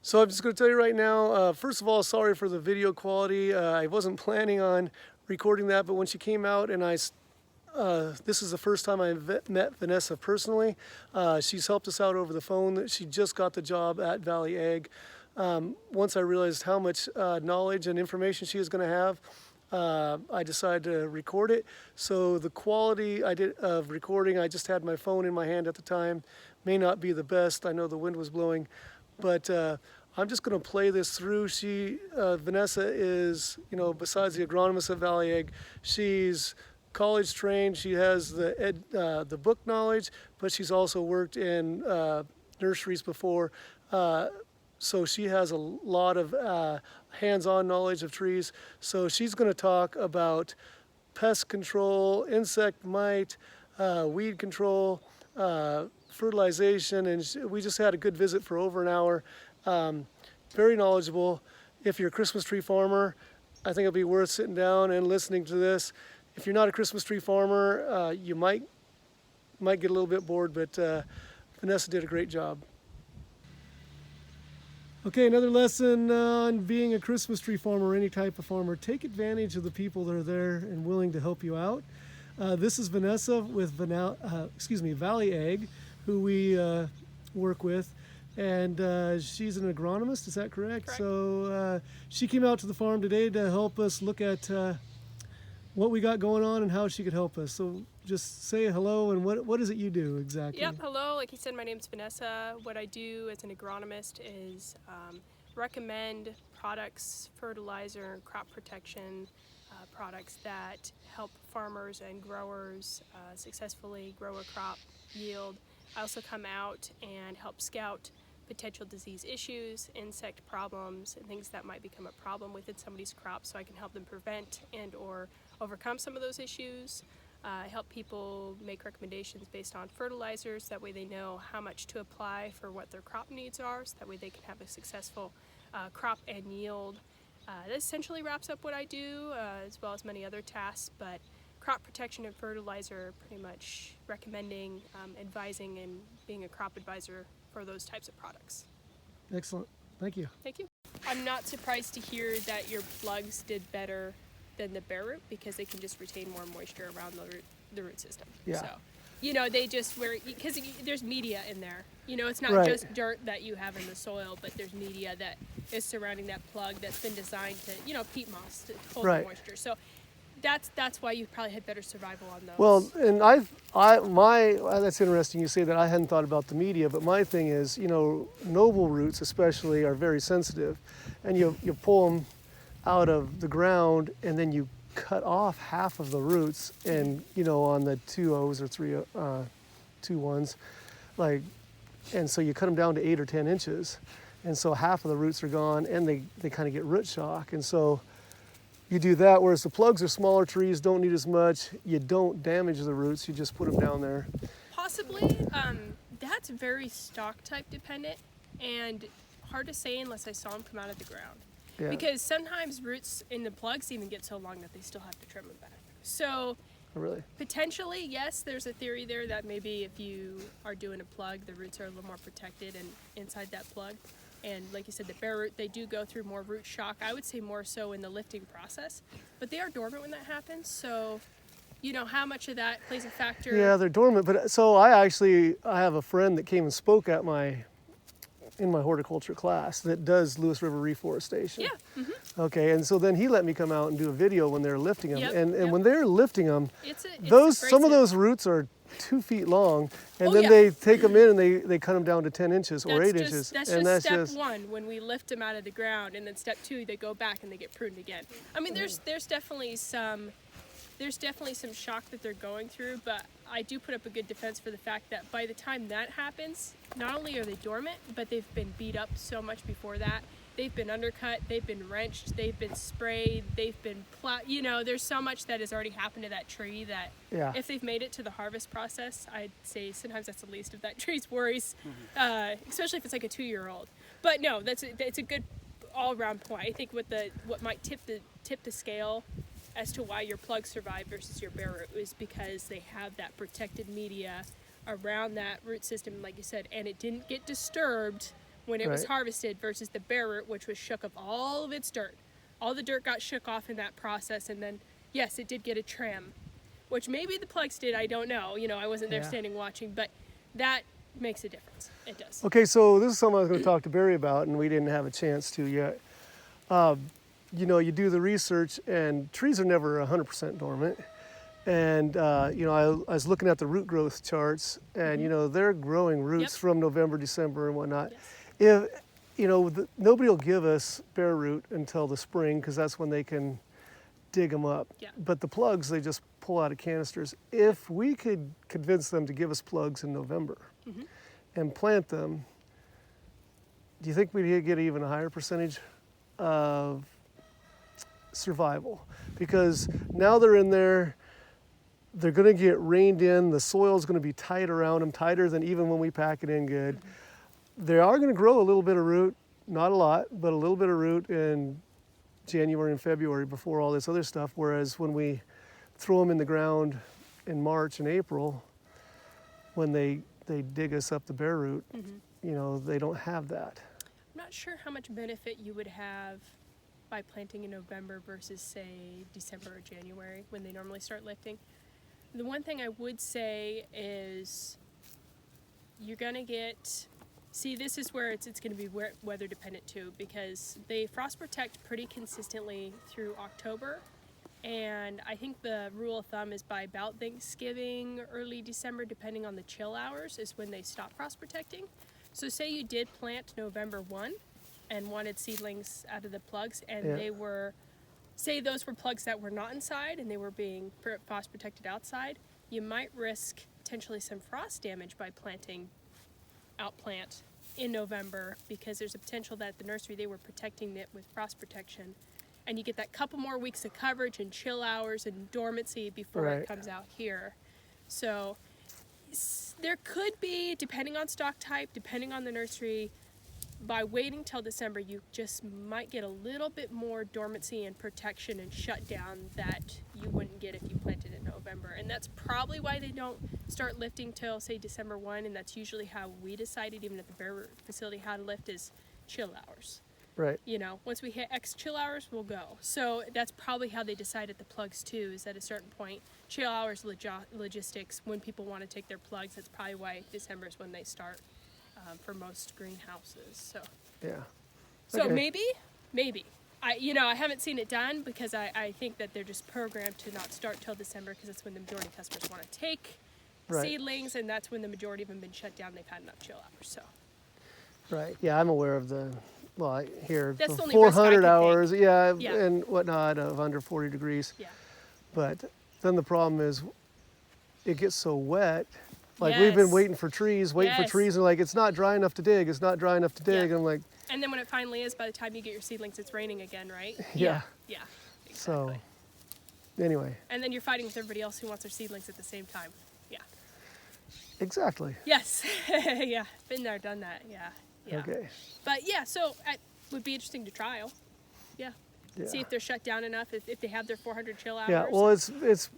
So I'm just going to tell you right now, first of all, sorry for the video quality. I wasn't planning on recording that, but when she came out and this is the first time I met Vanessa personally. She's helped us out over the phone. She just got the job at Valley Ag. Once I realized how much knowledge and information she was going to have, I decided to record it. So the quality of recording, I just had my phone in my hand at the time, may not be the best. I know the wind was blowing, but I'm just going to play this through. Vanessa is, besides the agronomist at Valley Ag, she's college trained. She has the book knowledge, but she's also worked in nurseries before. So she has a lot of hands-on knowledge of trees. So she's going to talk about pest control, insect mite, weed control, fertilization, and we just had a good visit for over an hour. Very knowledgeable. If you're a Christmas tree farmer, I think it'll be worth sitting down and listening to this. If you're not a Christmas tree farmer, you might get a little bit bored, but Vanessa did a great job. Okay, another lesson on being a Christmas tree farmer or any type of farmer. Take advantage of the people that are there and willing to help you out. This is Vanessa with Valley Ag, who we work with, and she's an agronomist, is that correct? Correct. So she came out to the farm today to help us look at what we got going on and how she could help us. So just say hello, and what is it you do exactly? Yep, hello. Like you said, my name's Vanessa. What I do as an agronomist is recommend products, fertilizer, crop protection products that help farmers and growers successfully grow a crop yield. I also come out and help scout potential disease issues, insect problems, and things that might become a problem within somebody's crop, so I can help them prevent and or overcome some of those issues. Help people make recommendations based on fertilizers, that way they know how much to apply for what their crop needs are, so that way they can have a successful crop and yield. That essentially wraps up what I do, as well as many other tasks, but crop protection and fertilizer, pretty much recommending, advising, and being a crop advisor for those types of products. Excellent. Thank you. Thank you. I'm not surprised to hear that your plugs did better than the bare root, because they can just retain more moisture around the root system. Yeah. So, they just because there's media in there. It's not Right. just dirt that you have in the soil, but there's media that is surrounding that plug that's been designed to, peat moss to hold Right. the moisture. So that's why you probably had better survival on those. Well, and that's interesting you say that. I hadn't thought about the media, but my thing is, noble roots especially are very sensitive, and you pull them out of the ground and then you cut off half of the roots, and on the 2 O's or 2 1s, and so you cut them down to 8 or 10 inches, and so half of the roots are gone, and they kind of get root shock, and so you do that. Whereas the plugs are smaller trees, don't need as much. You don't damage the roots, you just put them down there. Possibly. That's very stock type dependent, and hard to say unless I saw them come out of the ground. Yeah. Because sometimes roots in the plugs even get so long that they still have to trim them back. So Oh, really? potentially, yes, there's a theory there that maybe if you are doing a plug, the roots are a little more protected and inside that plug. And like you said, the bare root, they do go through more root shock. I would say more so in the lifting process, but they are dormant when that happens. So, how much of that plays a factor? Yeah, they're dormant. But so I have a friend that came and spoke in my horticulture class that does Lewis River reforestation. Yeah. Mm-hmm. Okay, and so then he let me come out and do a video when they're lifting them. Yep, And yep. when they're lifting them, It's some of abrasive. those roots are 2 feet long, and Oh, then yeah. they take them in and they cut them down to 10 inches or 8 inches. That's and just step one when we lift them out of the ground, and then step 2 they go back and they get pruned again. I mean, there's definitely some shock that they're going through, but I do put up a good defense for the fact that by the time that happens, not only are they dormant, but they've been beat up so much before that. They've been undercut, they've been wrenched, they've been sprayed, they've been there's so much that has already happened to that tree that Yeah. if they've made it to the harvest process, I'd say sometimes that's the least of that tree's worries, especially if it's like a 2-year-old. But no, it's a good all-around point. I think what might tip the scale as to why your plugs survive versus your bare root is because they have that protected media around that root system, like you said, and it didn't get disturbed when it was Right. harvested versus the bare root, which was shook of all of its dirt. All the dirt got shook off in that process, and then, yes, it did get a trim, which maybe the plugs did, I don't know. You know, I wasn't there Yeah. standing watching, but that makes a difference. It does. Okay, so this is something I was going to talk to Barry about, and we didn't have a chance to yet. You know, you do the research, and trees are never 100% dormant. And, you know, I was looking at the root growth charts, and, you know, they're growing roots Yep. from November, December, and whatnot. Yes. If, you know, nobody will give us bare root until the spring, because that's when they can dig them up. Yeah. But the plugs, they just pull out of canisters. If we could convince them to give us plugs in November and plant them, do you think we'd get even a higher percentage of survival? Because now they're in there, they're going to get rained in, the soil's going to be tight around them, tighter than even when we pack it in good. They are going to grow a little bit of root, not a lot, but a little bit of root in January and February before all this other stuff, whereas when we throw them in the ground in March and April, when they dig us up the bare root, you know, they don't have that. I'm not sure how much benefit you would have by planting in November versus, say, December or January when they normally start lifting. The one thing I would say is you're going to get, see, this is where it's going to be weather dependent too, because they frost protect pretty consistently through October. And I think the rule of thumb is by about Thanksgiving, early December, depending on the chill hours, is when they stop frost protecting. So say you did plant November 1 and wanted seedlings out of the plugs, and Yeah. they were, say those were plugs that were not inside and they were being frost protected outside, you might risk potentially some frost damage by planting outplant in November, because there's a potential that at the nursery they were protecting it with frost protection, and you get that couple more weeks of coverage and chill hours and dormancy before Right. it comes out here. So there could be, depending on stock type, depending on the nursery, by waiting till December, you just might get a little bit more dormancy and protection and shutdown that you wouldn't get if you planted in November. And that's probably why they don't start lifting till, say, December 1, and that's usually how we decided, even at the bare facility, how to lift is chill hours. Right. You know, once we hit X chill hours, we'll go. So that's probably how they decide at the plugs too, is at a certain point, chill hours, logistics, when people want to take their plugs, that's probably why December is when they start for most greenhouses. So, Yeah. so Okay. maybe. I haven't seen it done, because I think that they're just programmed to not start till December, because that's when the majority of customers want to take Right. seedlings, and that's when the majority of them been shut down. They've had enough chill hours. So. Right. Yeah, I'm aware of the, well, I hear That's the the only risk I 400 could hours, yeah, Yeah. and whatnot of under 40 degrees. Yeah. But then the problem is it gets so wet. Like we've been Yes. waiting for trees, Yes. and like, it's not dry enough to dig. It's not dry enough to dig. Yeah. And I'm like, And then when it finally is, by the time you get your seedlings, it's raining again, right? Yeah. Yeah. so Exactly. anyway, And then you're fighting with everybody else who wants their seedlings at the same time. Yeah. exactly. Yes. Yeah. Been there, done that. Yeah. Yeah. Okay. But yeah, so it would be interesting to trial. Yeah. Yeah. See if they're shut down enough, if they have their 400 chill hours. Yeah, well, it's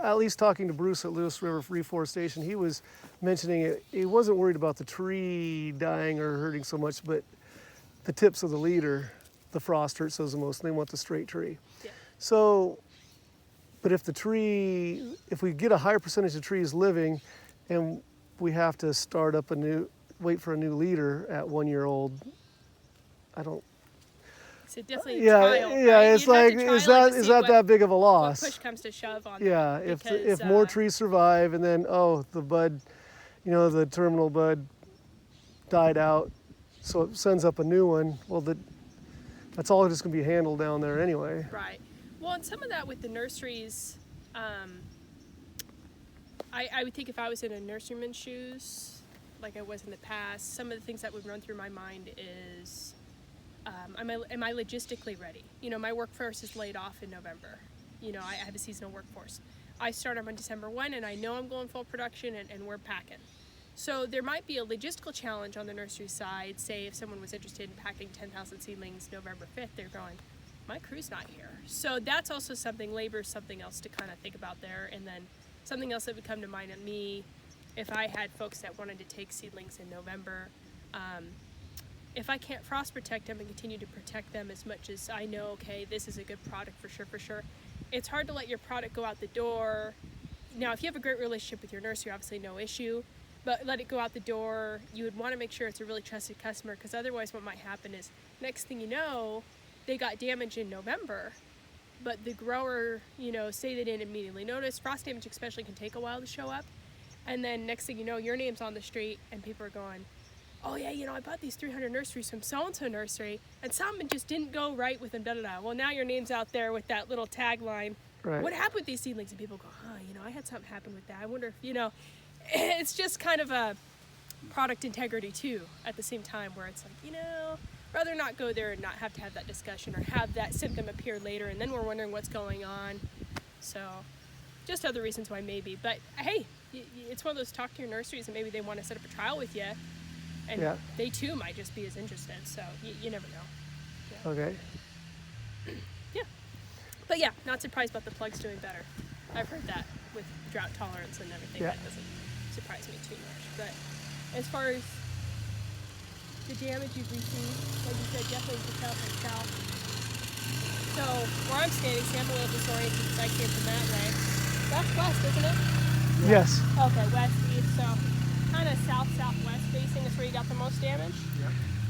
at least talking to Bruce at Lewis River Reforestation, he was mentioning it. He wasn't worried about the tree dying or hurting so much, but the tips of the leader, the frost hurts those the most, and they want the straight tree. Yeah. So, but if we get a higher percentage of trees living, and we have to wait for a new leader at 1 year old, I don't. So definitely Yeah, trial. yeah, right? it's You'd have like, to trial is it that to is see that that big of a what loss? push comes to shove on Yeah, that, if because, more trees survive, and then the bud, the terminal bud died out, so it sends up a new one. Well, that's all just gonna be handled down there anyway. Right. Well, and some of that with the nurseries, I would think if I was in a nurseryman's shoes, like I was in the past, some of the things that would run through my mind is, am I logistically ready? My workforce is laid off in November. I have a seasonal workforce. I start on December 1, and I know I'm going full production, and we're packing. So there might be a logistical challenge on the nursery side. Say if someone was interested in packing 10,000 seedlings November 5th, they're going, my crew's not here. So that's also something, labor is something else to kind of think about there. And then something else that would come to mind at me, if I had folks that wanted to take seedlings in November, if I can't frost protect them and continue to protect them as much as I know, okay, this is a good product for sure, it's hard to let your product go out the door. Now, if you have a great relationship with your nursery, obviously no issue, but let it go out the door. You would want to make sure it's a really trusted customer, because otherwise what might happen is next thing you know, they got damage in November, but the grower, say they didn't immediately notice. Frost damage especially can take a while to show up. And then next thing you know, your name's on the street and people are going, oh yeah, I bought these 300 nurseries from so-and-so nursery and something just didn't go right with them, da-da-da. Well, now your name's out there with that little tagline. Right. What happened with these seedlings? And people go, I had something happen with that. I wonder if, it's just kind of a product integrity too at the same time, where it's like, rather not go there and not have to have that discussion or have that symptom appear later and then we're wondering what's going on. So just other reasons why maybe. But hey, it's one of those, talk to your nurseries and maybe they want to set up a trial with you. And they too might just be as interested. So you never know. Yeah. Okay. Yeah. But yeah, not surprised about the plugs doing better. I've heard that with drought tolerance and everything. Yeah. That doesn't surprise me too much. But as far as the damage you've received, like you said, definitely the south and south. So where I'm standing, sample a little disoriented because I came from that way. That's west, isn't it? Yes. Okay, west, east, so kind of south-southwest facing is where you got the most damage.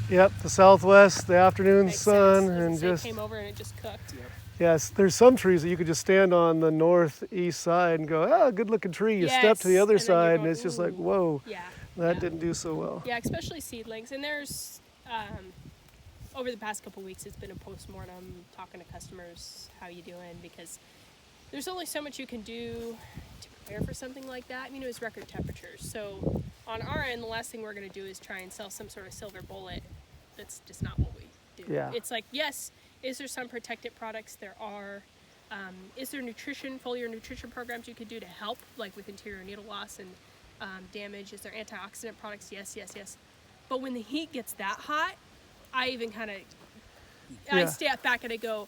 Yep, the southwest, the afternoon Makes sun, sense. and It just came over and it just cooked. yes. There's some trees that you could just stand on the northeast side and go, good looking tree. You step to the other and then you're side, going, and it's just like, ooh. whoa, Yeah. that didn't do so well. Yeah, especially seedlings. And there's over the past couple weeks, it's been a postmortem, talking to customers, how you doing, because there's only so much you can do to prepare for something like that. It's record temperatures. So on our end, the last thing we're going to do is try and sell some sort of silver bullet. That's just not what we do. Yeah. It's like, yes, is there some protected products? There are. Is there foliar nutrition programs you could do to help, like with interior needle loss and damage? Is there antioxidant products? Yes. But when the heat gets that hot, I even kind of, I step back and I go,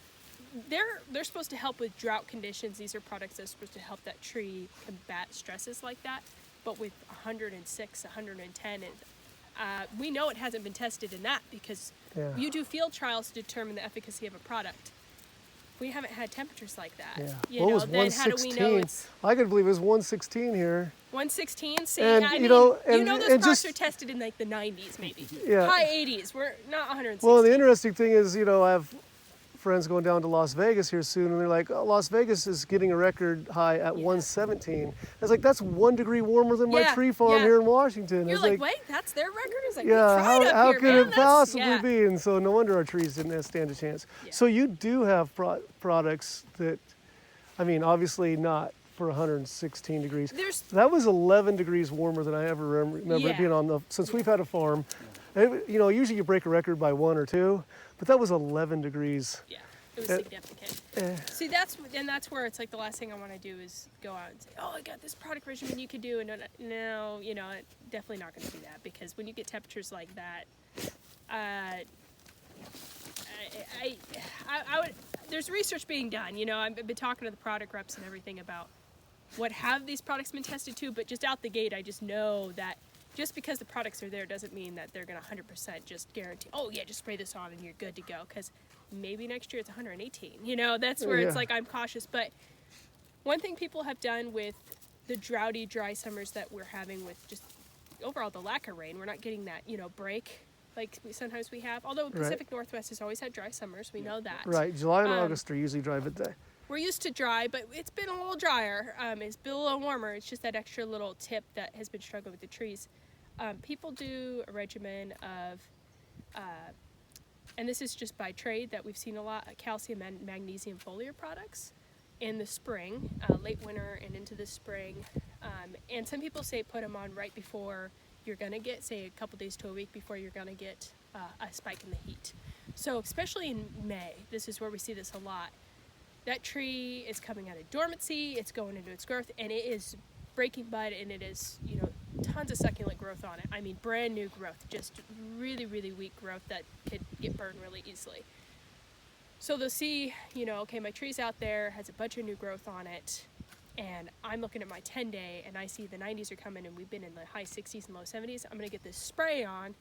they're supposed to help with drought conditions. These are products that are supposed to help that tree combat stresses like that. But with 106, 110, and we know it hasn't been tested in that, because you do field trials to determine the efficacy of a product. We haven't had temperatures like that. Yeah. What was then how do we know 116? it's I could believe it was 116 here. 116? See, And, those and products just are tested in like the 90s maybe. Yeah. High 80s. We're not 116. Well, the interesting thing is, I have friends going down to Las Vegas here soon, and they're like, Las Vegas is getting a record high at 117. It's like, that's 1 degree warmer than my tree farm here in Washington. You're It's like, wait, that's their record? It's like, yeah, how here, could man. it possibly be? And so no wonder our trees didn't stand a chance. Yeah. So you do have products that, obviously not for 116 degrees. That was 11 degrees warmer than I ever remember it being on since we've had a farm. Usually you break a record by 1 or 2, but that was 11 degrees. Yeah, it was significant. See, that's where it's like the last thing I want to do is go out and say, oh, I got this product regimen you could do, and no, definitely not going to do that, because when you get temperatures like that, I would. There's research being done. I've been talking to the product reps and everything about what have these products been tested to, but just out the gate, I just know that just because the products are there doesn't mean that they're going to 100% just guarantee, oh yeah, just spray this on and you're good to go, because maybe next year it's 118. That's where it's like I'm cautious. But one thing people have done with the droughty, dry summers that we're having, with just overall the lack of rain, we're not getting that, break like sometimes we have. Although Pacific Northwest has always had dry summers, we know that. Right, July and August are usually dry, but we're used to dry, but it's been a little drier. It's been a little warmer. It's just that extra little tip that has been struggling with the trees. People do a regimen of, and this is just by trade that we've seen a lot, calcium and magnesium foliar products in the spring, late winter and into the spring. And some people say put them on right before you're going to get, say, a couple days to a week before you're going to get a spike in the heat. So especially in May, this is where we see this a lot. That tree is coming out of dormancy, it's going into its growth, and it is breaking bud, and it is, tons of succulent growth on it. Brand new growth, just really, really weak growth that could get burned really easily. So they'll see, okay, my tree's out there, has a bunch of new growth on it, and I'm looking at my 10-day, and I see the 90s are coming, and we've been in the high 60s and low 70s. I'm going to get this spray on,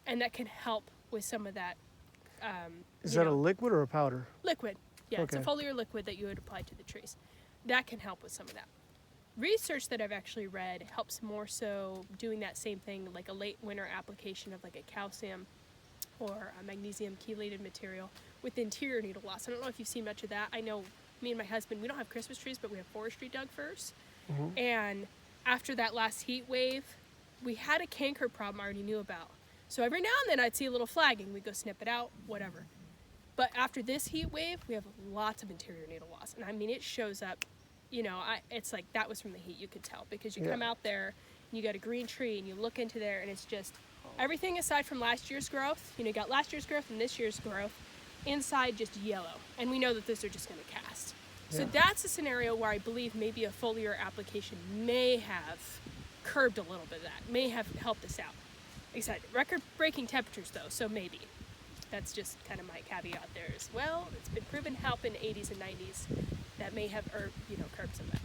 and that can help with some of that. Is you that a know, liquid or a powder? liquid? Yeah, it's a Okay. foliar liquid that you would apply to the trees. That can help with some of that. Research that I've actually read helps more so doing that same thing, like a late winter application of like a calcium or a magnesium chelated material with interior needle loss. I don't know if you've seen much of that. I know me and my husband, we don't have Christmas trees, but we have forestry Doug firs. And after that last heat wave, we had a canker problem I already knew about. So every now and then I'd see a little flagging. We'd go snip it out, whatever. But after this heat wave, we have lots of interior needle loss. And I mean, it shows up, it's like that was from the heat, you could tell. Because you come out there, and you got a green tree, and you look into there, and it's just everything aside from last year's growth. You got last year's growth and this year's growth. Inside just yellow. And we know that those are just going to cast. So that's a scenario where I believe maybe a foliar application may have curbed a little bit of that, may have helped us out. Like I said, record-breaking temperatures though, so maybe. That's just kind of my caveat there as well. It's been proven to help in the 80s and 90s. That may have curbed some of that.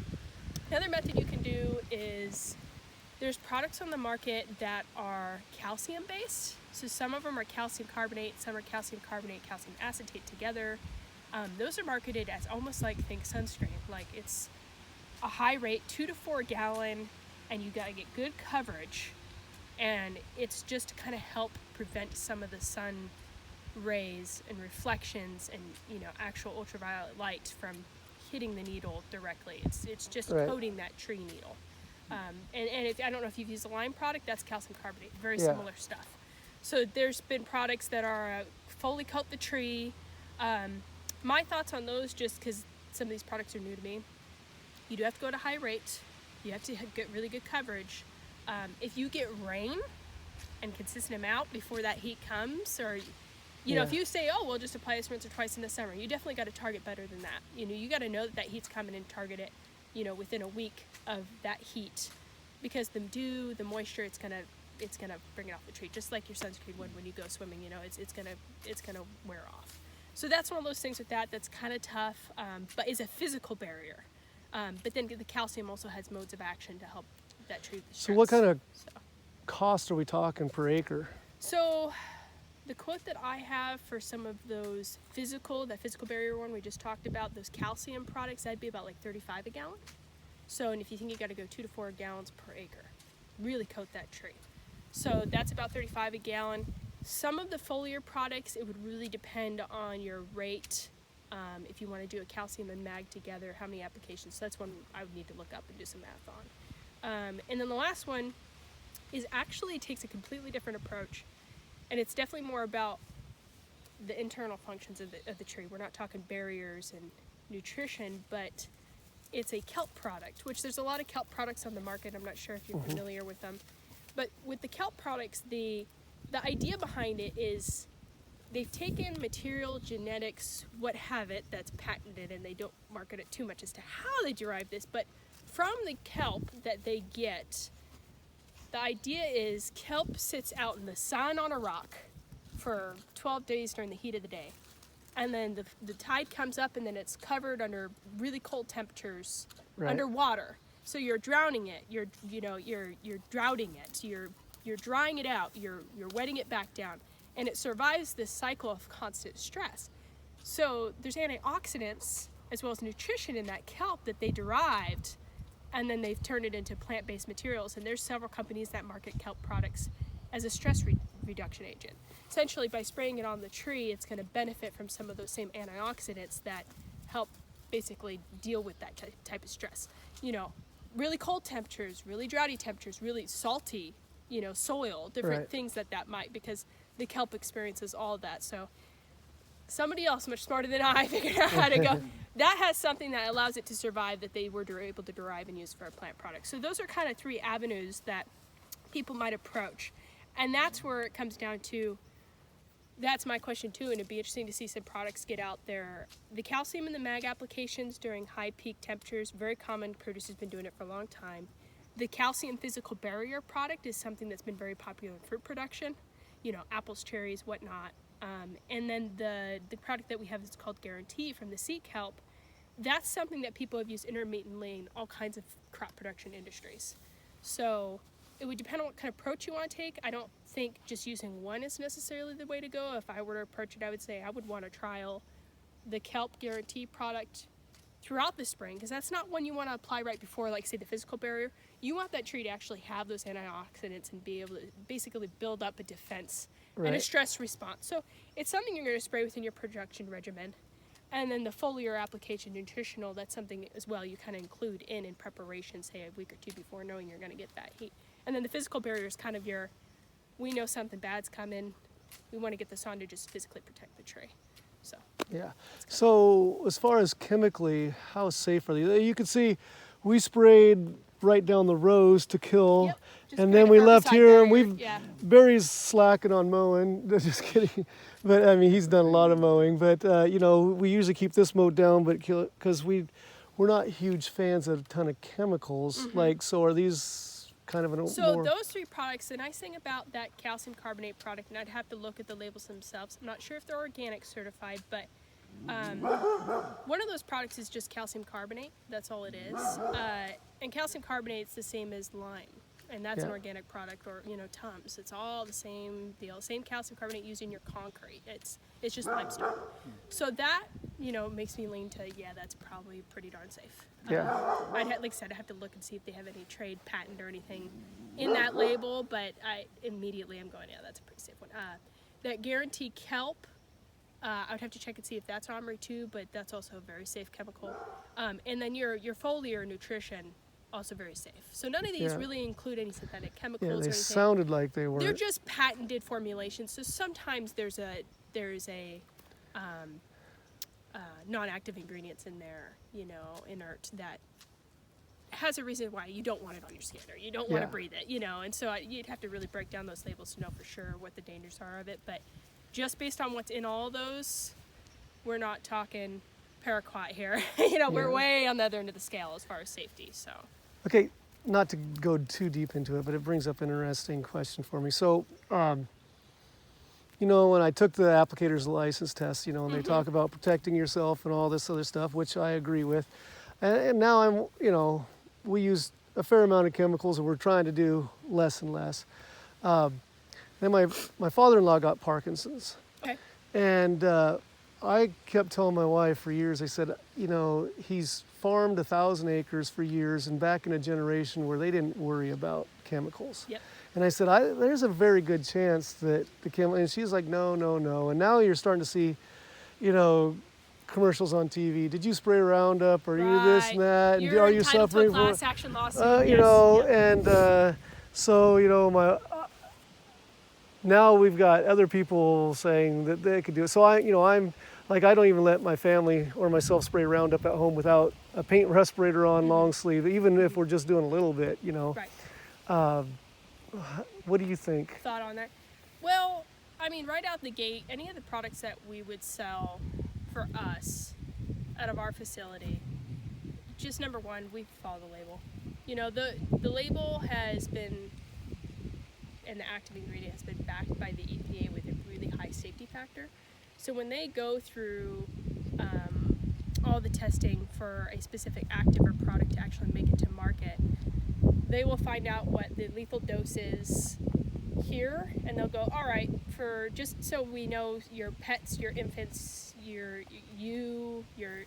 Another method you can do is there's products on the market that are calcium-based. So some of them are calcium carbonate, some are calcium carbonate, calcium acetate together. Those are marketed as almost like, think sunscreen. Like it's a high rate, 2 to 4 gallon, and you gotta get good coverage. And it's just to kind of help prevent some of the sun rays and reflections and actual ultraviolet light from hitting the needle directly. It's just coating that tree needle. And if, I don't know if you've used a lime product, that's calcium carbonate, very similar stuff. So there's been products that are fully coat the tree. My thoughts on those, just because some of these products are new to me, you do have to go to high rate. You have to get really good coverage. If you get rain and consistent amount before that heat comes, or if you say, oh, we'll just apply this once or twice in the summer, you definitely got to target better than that. You got to know that heat's coming and target it, within a week of that heat, because the dew, the moisture, it's gonna bring it off the tree, just like your sunscreen would when you go swimming. It's gonna wear off. So that's one of those things with that's kind of tough, but is a physical barrier. But then the calcium also has modes of action to help that tree. So what kind of cost are we talking per acre? So the quote that I have for some of those that physical barrier one we just talked about, those calcium products, that'd be about like $35 a gallon. So, and if you think you got to go 2 to 4 gallons per acre, really coat that tree. So that's about $35 a gallon. Some of the foliar products, it would really depend on your rate. If you want to do a calcium and mag together, how many applications. So that's one I would need to look up and do some math on. And then the last one is actually takes a completely different approach. And it's definitely more about the internal functions of the tree. We're not talking barriers and nutrition, but it's a kelp product, which there's a lot of kelp products on the market. I'm not sure if you're familiar with them. But with the kelp products, the idea behind it is they've taken material, genetics, what have it, that's patented, and they don't market it too much as to how they derive this, but from the kelp that they get, the idea is kelp sits out in the sun on a rock for 12 days during the heat of the day. And then the tide comes up, and then it's covered under really cold temperatures underwater. So you're drowning it, you're droughting it, you're drying it out, you're wetting it back down, and it survives this cycle of constant stress. So there's antioxidants as well as nutrition in that kelp that they derived, and then they've turned it into plant-based materials. And there's several companies that market kelp products as a stress reduction agent. Essentially, by spraying it on the tree, it's going to benefit from some of those same antioxidants that help basically deal with that type of stress. Really cold temperatures, really droughty temperatures, really salty, soil, different things that might, because the kelp experiences all of that. So somebody else much smarter than I figured out how to go. That has something that allows it to survive that they were able to derive and use for a plant product. So those are kind of 3 avenues that people might approach. And that's where it comes down to, that's my question too, and it'd be interesting to see some products get out there. The calcium and the mag applications during high peak temperatures, very common, producers been doing it for a long time. The calcium physical barrier product is something that's been very popular in fruit production, apples, cherries, whatnot. And then the product that we have is called Guarantee from the sea kelp. That's something that people have used intermittently in all kinds of crop production industries. So it would depend on what kind of approach you want to take. I don't think just using one is necessarily the way to go. If I were to approach it, I would say I would want to trial the kelp guarantee product throughout the spring, because that's not one you want to apply right before, like say the physical barrier. You want that tree to actually have those antioxidants and be able to basically build up a defense and a stress response. So it's something you're going to spray within your production regimen. And then the foliar application nutritional, that's something as well you kind of include in preparation, say a week or two before, knowing you're going to get that heat. And then the physical barrier is kind of your, we know something bad's coming, we want to get this on to just physically protect the tree. So yeah. So as far as chemically, how safe are they? You can see we sprayed right down the rows to kill, Yep, just and create then a we left herbicide here and barrier, we've yeah. Barry's slacking on mowing. Just kidding, but I mean he's done a lot of mowing. But you know, we usually keep this mowed down, but because we're not huge fans of a ton of chemicals. Like, so are these kind of So more... those three products, the nice thing about that calcium carbonate product, and I'd have to look at the labels themselves. I'm not sure if they're organic certified, but one of those products is just calcium carbonate. That's all it is. And calcium carbonate is the same as lime, and that's an organic product, or Tums. It's all the same deal. Same calcium carbonate used in your concrete. It's just limestone. So that makes me lean to that's probably pretty darn safe. Like I said, I have to look and see if they have any trade patent or anything in that label, but I immediately am going, that's a pretty safe one. That guarantee kelp, I would have to check and see if that's OMRI too, but that's also a very safe chemical. And then your foliar nutrition, also very safe. So none of these really include any synthetic chemicals or they anything. sounded like they were. They're just patented formulations. So sometimes there's a non-active ingredients in there, inert, that has a reason why you don't want it on your skin or you don't want to breathe it, and so you'd have to really break down those labels to know for sure what the dangers are of it. But just based on what's in all those, we're not talking paraquat here. We're way on the other end of the scale as far as safety. So Okay, not to go too deep into it, but it brings up an interesting question for me. So when I took the applicator's license test, and they talk about protecting yourself and all this other stuff, which I agree with. And now we use a fair amount of chemicals, and we're trying to do less and less. Then my father-in-law got Parkinson's. okay. And I kept telling my wife for years, I said, he's farmed 1,000 acres for years, and back in a generation where they didn't worry about chemicals. Yep. And I said, there's a very good chance that the chemical, and she's like, no. And now you're starting to see, commercials on TV. Did you spray Roundup? Or you this and that? And You're are you entitled suffering to a class action lawsuit. and so, now we've got other people saying that they could do it. So I'm like, I don't even let my family or myself spray Roundup at home without a paint respirator on, long sleeve, even if we're just doing a little bit, Right. What do you think? Thought on that? Well, I mean, right out the gate, any of the products that we would sell for us out of our facility, just number one, we follow the label. The label has been, and the active ingredient has been backed by the EPA with a really high safety factor. So when they go through all the testing for a specific active or product to actually make it to market, they will find out what the lethal dose is here, and they'll go, all right, for just so we know your pets, your infants, your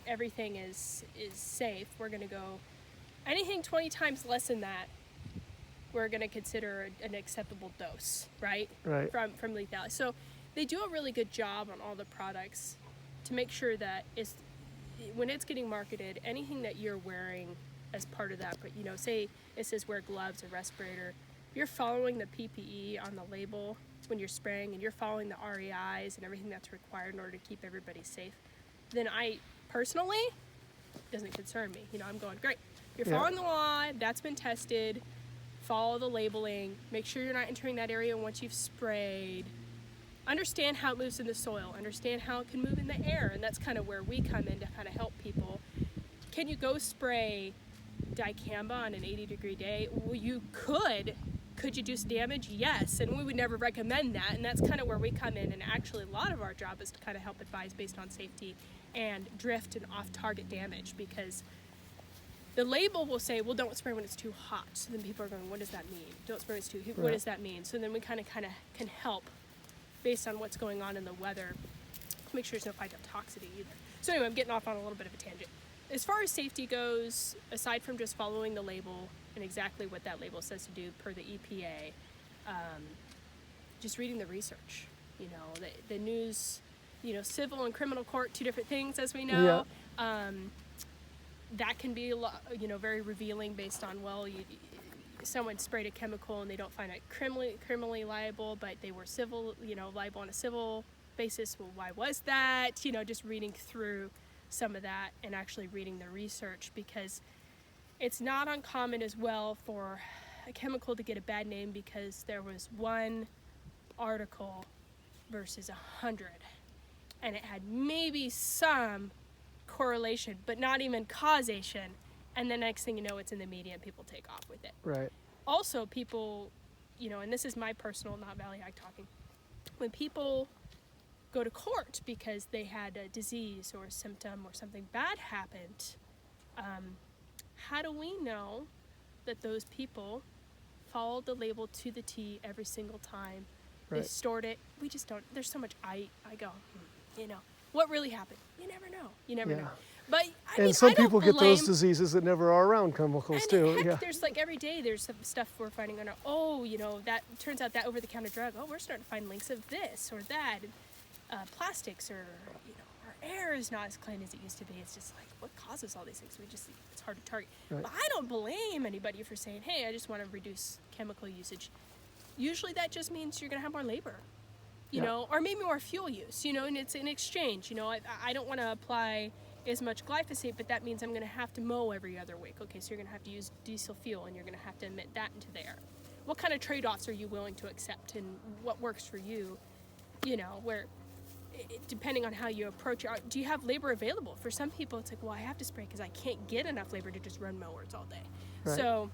everything is safe, we're going to go anything 20 times less than that, we're going to consider an acceptable dose, right? From lethality. So they do a really good job on all the products to make sure that when it's getting marketed, anything that you're wearing as part of that, but say it says wear gloves or respirator, you're following the PPE on the label when you're spraying, and you're following the REIs and everything that's required in order to keep everybody safe, then I personally, doesn't concern me. I'm going, great, you're following the law, that's been tested, follow the labeling, make sure you're not entering that area once you've sprayed, understand how it moves in the soil, understand how it can move in the air, and that's kind of where we come in to kind of help people. Can you go spray dicamba on an 80-degree day? Well, you could. Could you do some damage? Yes, and we would never recommend that, and that's kind of where we come in, and actually a lot of our job is to kind of help advise based on safety and drift and off-target damage, because The label will say, well, don't spray when it's too hot. So then people are going, what does that mean? Don't spray when it's too heat. What does that mean? So then we kind of can help based on what's going on in the weather to make sure there's no phytotoxicity either. So anyway, I'm getting off on a little bit of a tangent. As far as safety goes, aside from just following the label and exactly what that label says to do per the EPA, just reading the research. You know, the news, you know, civil and criminal court, two different things, as we know. Yeah. That can be, you know, very revealing based on, well, someone sprayed a chemical and they don't find it criminally liable, but they were civil, you know, liable on a civil basis. Well, why was that? You know, just reading through some of that and actually reading the research, because it's not uncommon as well for a chemical to get a bad name because there was one article versus 100, and it had maybe some correlation but not even causation, and the next thing you know, it's in the media and people take off with it. Right. Also, people, you know, and this is my personal, not Valley Ag talking, when people go to court because they had a disease or a symptom or something bad happened, how do we know that those people followed the label to the T every single time? Right. They stored it. We just don't. There's so much. I go, you know, what really happened? You never know. You never know. But I mean, some people get those diseases that never are around chemicals too. Heck, there's like every day there's some stuff we're finding on our, oh, you know, that turns out that over-the-counter drug. Oh, we're starting to find links of this or that. Plastics, or, you know, our air is not as clean as it used to be. It's just like, what causes all these things? It's hard to target. Right. But I don't blame anybody for saying, hey, I just want to reduce chemical usage. Usually that just means you're going to have more labor, you know, or maybe more fuel use, you know, and it's an exchange. You know, I don't want to apply as much glyphosate, but that means I'm going to have to mow every other week. Okay, so you're going to have to use diesel fuel, and you're going to have to emit that into the air. What kind of trade-offs are you willing to accept, and what works for you? You know, where, depending on how you approach it, do you have labor available? For some people, it's like, well, I have to spray because I can't get enough labor to just run mowers all day. Right. So,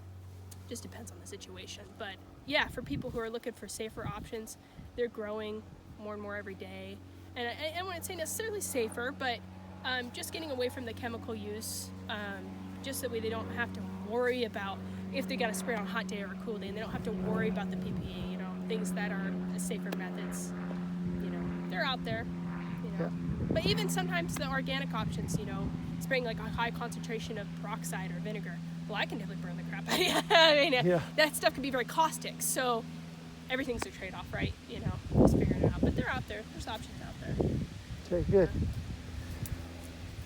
just depends on the situation. But yeah, for people who are looking for safer options, they're growing more and more every day. And I wouldn't say necessarily safer, but just getting away from the chemical use, just so that way they don't have to worry about if they got to spray on a hot day or a cool day, and they don't have to worry about the PPE, you know, things that are safer methods, you know, they're out there, you know. Yeah. But even sometimes the organic options, you know, spraying like a high concentration of peroxide or vinegar, well, I can definitely burn the crap out of you. I mean, that stuff can be very caustic, so everything's a trade-off, right? You know, just figuring it out. But they're out there. There's options out there. Okay, good.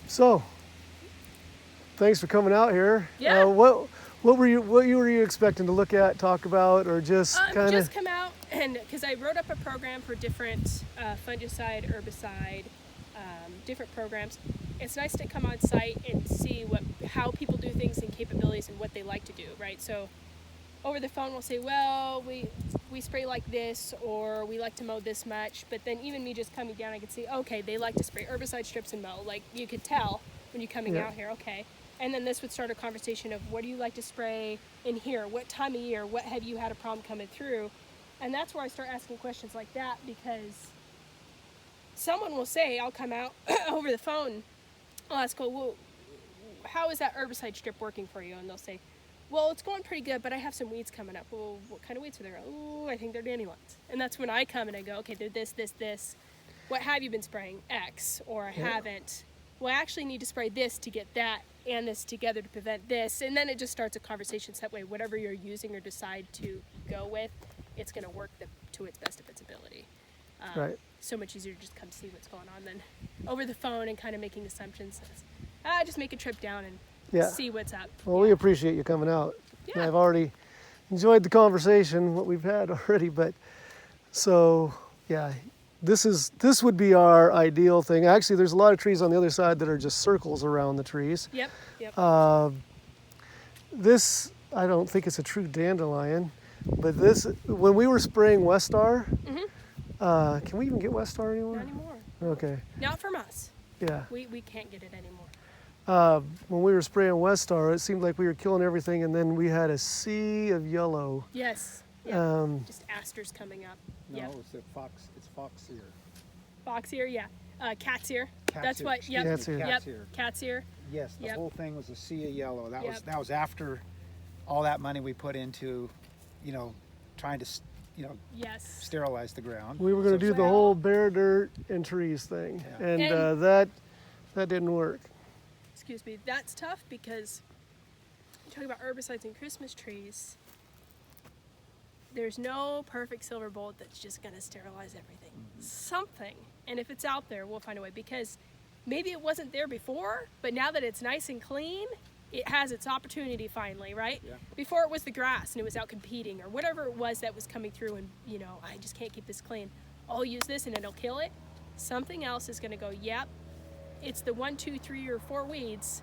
So, thanks for coming out here. Yeah. What were you expecting to look at, talk about, or just kind of? Just come out, and because I wrote up a program for different fungicide, herbicide, different programs. It's nice to come on site and see how people do things and capabilities and what they like to do, right? So over the phone we'll say, well, we spray like this, or we like to mow this much, but then even me just coming down, I could see, okay, they like to spray herbicide strips and mow. Like, you could tell when you're coming out here, okay. And then this would start a conversation of, what do you like to spray in here? What time of year? What have you had a problem coming through? And that's where I start asking questions like that, because someone will say, I'll come out over the phone, I'll ask, well, how is that herbicide strip working for you? And they'll say, well, it's going pretty good, but I have some weeds coming up. Well, what kind of weeds are there? Oh, I think they're dandelions. And that's when I come and I go, okay, they're this. What have you been spraying? X, or I haven't. Well, I actually need to spray this to get that and this together to prevent this. And then it just starts a conversation. So that way, whatever you're using or decide to go with, it's going to work to its best of its ability. Right. So much easier to just come see what's going on than over the phone and kind of making assumptions. Just make a trip down and see what's up. Well, we appreciate you coming out. Yeah. I've already enjoyed the conversation, what we've had already, but so yeah, this would be our ideal thing. Actually, there's a lot of trees on the other side that are just circles around the trees. Yep. This, I don't think it's a true dandelion, but this, when we were spraying Westar, can we even get Westar anymore? Not anymore. Okay. Not from us. Yeah. We can't get it anymore. When we were spraying Westar, it seemed like we were killing everything, and then we had a sea of yellow. Yes. Yeah. Just asters coming up. No, it's fox ear. Fox ear, yeah. Cat's ear. That's what. Excuse Yep. me, Cat's ear. Yep. cat's ear. Cat's ear. Yes, the Yep. whole thing was a sea of yellow. That Yep. was after all that money we put into, trying to, Yes. sterilize the ground. We were going to do the Well- whole bare dirt and trees thing, Yeah. and And- that didn't work. Excuse me. That's tough because talking about herbicides and Christmas trees. There's no perfect silver bullet that's just going to sterilize everything. Something, and if it's out there, we'll find a way, because maybe it wasn't there before, but now that it's nice and clean, it has its opportunity finally, right? Yeah. Before it was the grass and it was out competing or whatever it was that was coming through and, I just can't keep this clean. I'll use this and it'll kill it. Something else is going to go, yep, it's the 1, 2, 3, or 4 weeds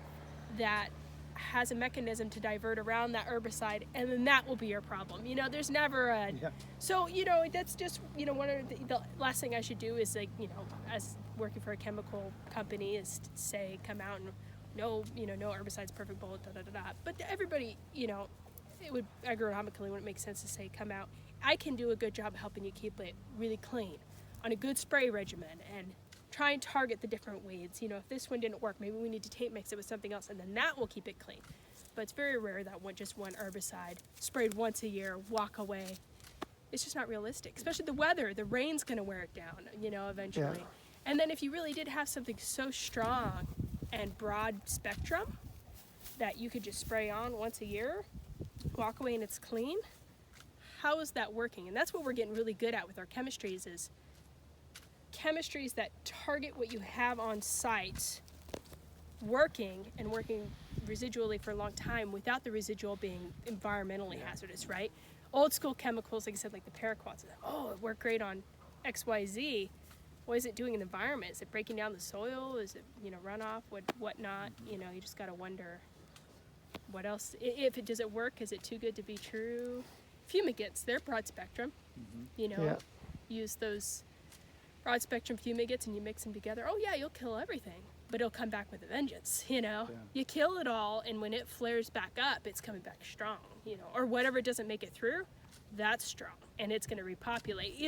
that has a mechanism to divert around that herbicide, and then that will be your problem. There's never a... Yeah. So, that's just, one of the last thing I should do is, like, as working for a chemical company, is to say, come out and no herbicides, perfect bullet, da-da-da-da. But everybody, it would, agronomically, wouldn't make sense to say, come out. I can do a good job of helping you keep it really clean on a good spray regimen and try and target the different weeds. If this one didn't work, maybe we need to tape mix it with something else, and then that will keep it clean. But it's very rare that just one herbicide sprayed once a year, walk away. It's just not realistic, especially the weather. The rain's going to wear it down, eventually. Yeah. And then if you really did have something so strong and broad spectrum that you could just spray on once a year, walk away and it's clean, how is that working? And that's what we're getting really good at with our chemistries, is chemistries that target what you have on site working residually for a long time without the residual being environmentally hazardous, right? Old school chemicals, like I said, like the paraquats, it worked great on XYZ. What is it doing in the environment? Is it breaking down the soil? Is it, runoff? Whatnot? You just got to wonder what else. If it does it work? Is it too good to be true? Fumigates, they're broad spectrum. Yeah. Use those broad spectrum fumigates and you mix them together. Oh yeah, you'll kill everything, but it'll come back with a vengeance. You kill it all, and when it flares back up, it's coming back strong. Or whatever doesn't make it through, that's strong, and it's going to repopulate.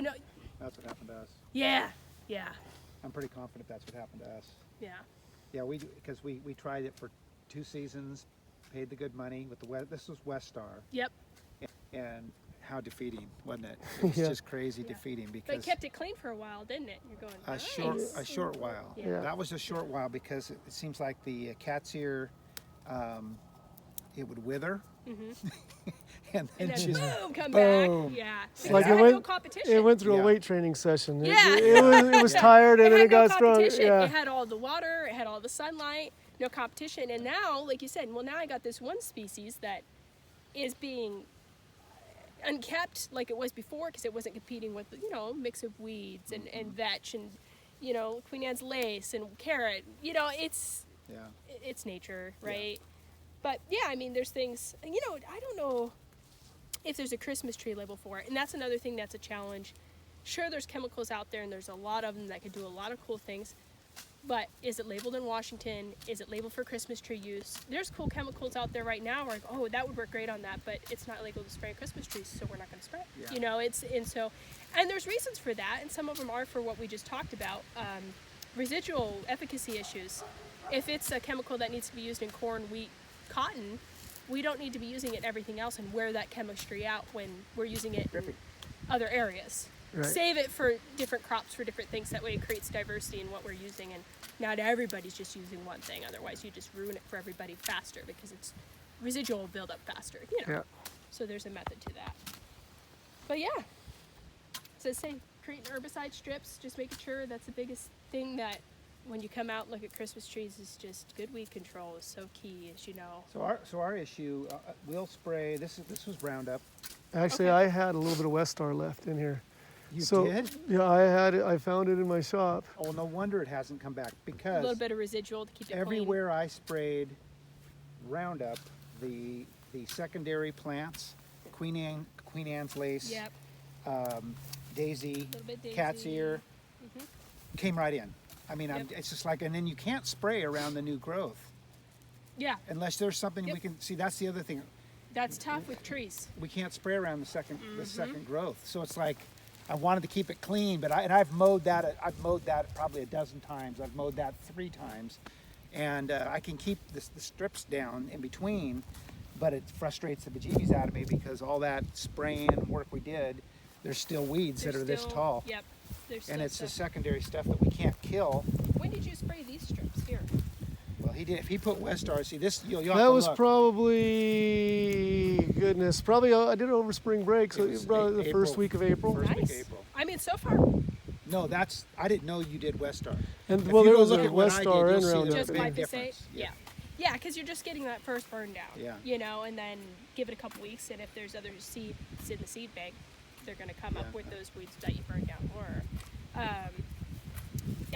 That's what happened to us. Yeah. I'm pretty confident that's what happened to us. Yeah. Yeah, because we tried it for 2 seasons, paid the good money with this was West Star, Yep. and how defeating, wasn't it? It was Yeah. just crazy defeating, But because it kept it clean for a while, didn't it? You're going, a nice. short while. Yeah. That was a short while, because it seems like the cat's ear, it would wither, and And then then just boom, come boom. back. Yeah. It's like It had no competition. it went through Yeah. a weight training session. Yeah. It was tired, and It then had it got no strong. competition. Yeah. It had all the water, it had all the sunlight, no competition. And now, like you said, now I got this one species that is being unkept like it was before, because it wasn't competing with, mix of weeds and vetch and, Queen Anne's lace and carrot. It's nature, right? But yeah, there's things, I don't know if there's a Christmas tree label for it. And that's another thing that's a challenge. Sure, there's chemicals out there, and there's a lot of them that could do a lot of cool things. But is it labeled in Washington? Is it labeled for Christmas tree use? There's cool chemicals out there right now where, that would work great on that, but it's not legal to spray Christmas trees, so we're not going to spray it. Yeah. And there's reasons for that, and some of them are for what we just talked about, residual efficacy issues. If it's a chemical that needs to be used in corn, wheat, cotton, we don't need to be using it in everything else and wear that chemistry out when we're using it in other areas. Right. Save it for different crops, for different things. That way it creates diversity in what we're using, and not everybody's just using one thing. Otherwise you just ruin it for everybody faster, because it's residual will build up faster. Yeah. So there's a method to that. But yeah, so saying creating herbicide strips, just making sure that's the biggest thing, that when you come out and look at Christmas trees, is just good weed control is so key, as you know. So our issue, we'll spray. This was Roundup. Actually, Okay. I had a little bit of West Star left in here. You So, did? Yeah, I had it. I found it in my shop. Oh, no wonder it hasn't come back, A because little bit of residual to keep it everywhere I sprayed Roundup, the secondary plants, Queen Anne's lace, clean. Yep. daisy, Little bit cat's daisy. ear, came right in. Yep. It's just like, and then you can't spray around the new growth Yeah, unless there's something Yep. we can see. That's the other thing. that's tough with trees. We can't spray around the second growth. So it's like, I wanted to keep it clean, but I've mowed that. I've mowed that probably a dozen times. I've mowed that 3 times, and I can keep the strips down in between, but it frustrates the bejeebies out of me because all that spraying and work we did, there's still weeds that are this tall. Yep. And it's the secondary stuff that we can't kill. When did you spray these strips here? Well, he did. If he put Westar, see this, you'll have That to was look. probably, goodness, probably I did it over spring break, so It was probably the first week of April. First week of Nice. April. I mean, so far, No, I didn't know you did Westar. And If well, you there go was a look at what I did, Westar you'll and see Roundup. there's just a big glyphosate. difference. Yeah. Yeah, because you're just getting that first burn down. Yeah. You know, and then give it a couple weeks, and if there's other seeds in the seed bank, they're going to come up with those weeds that you burned down more.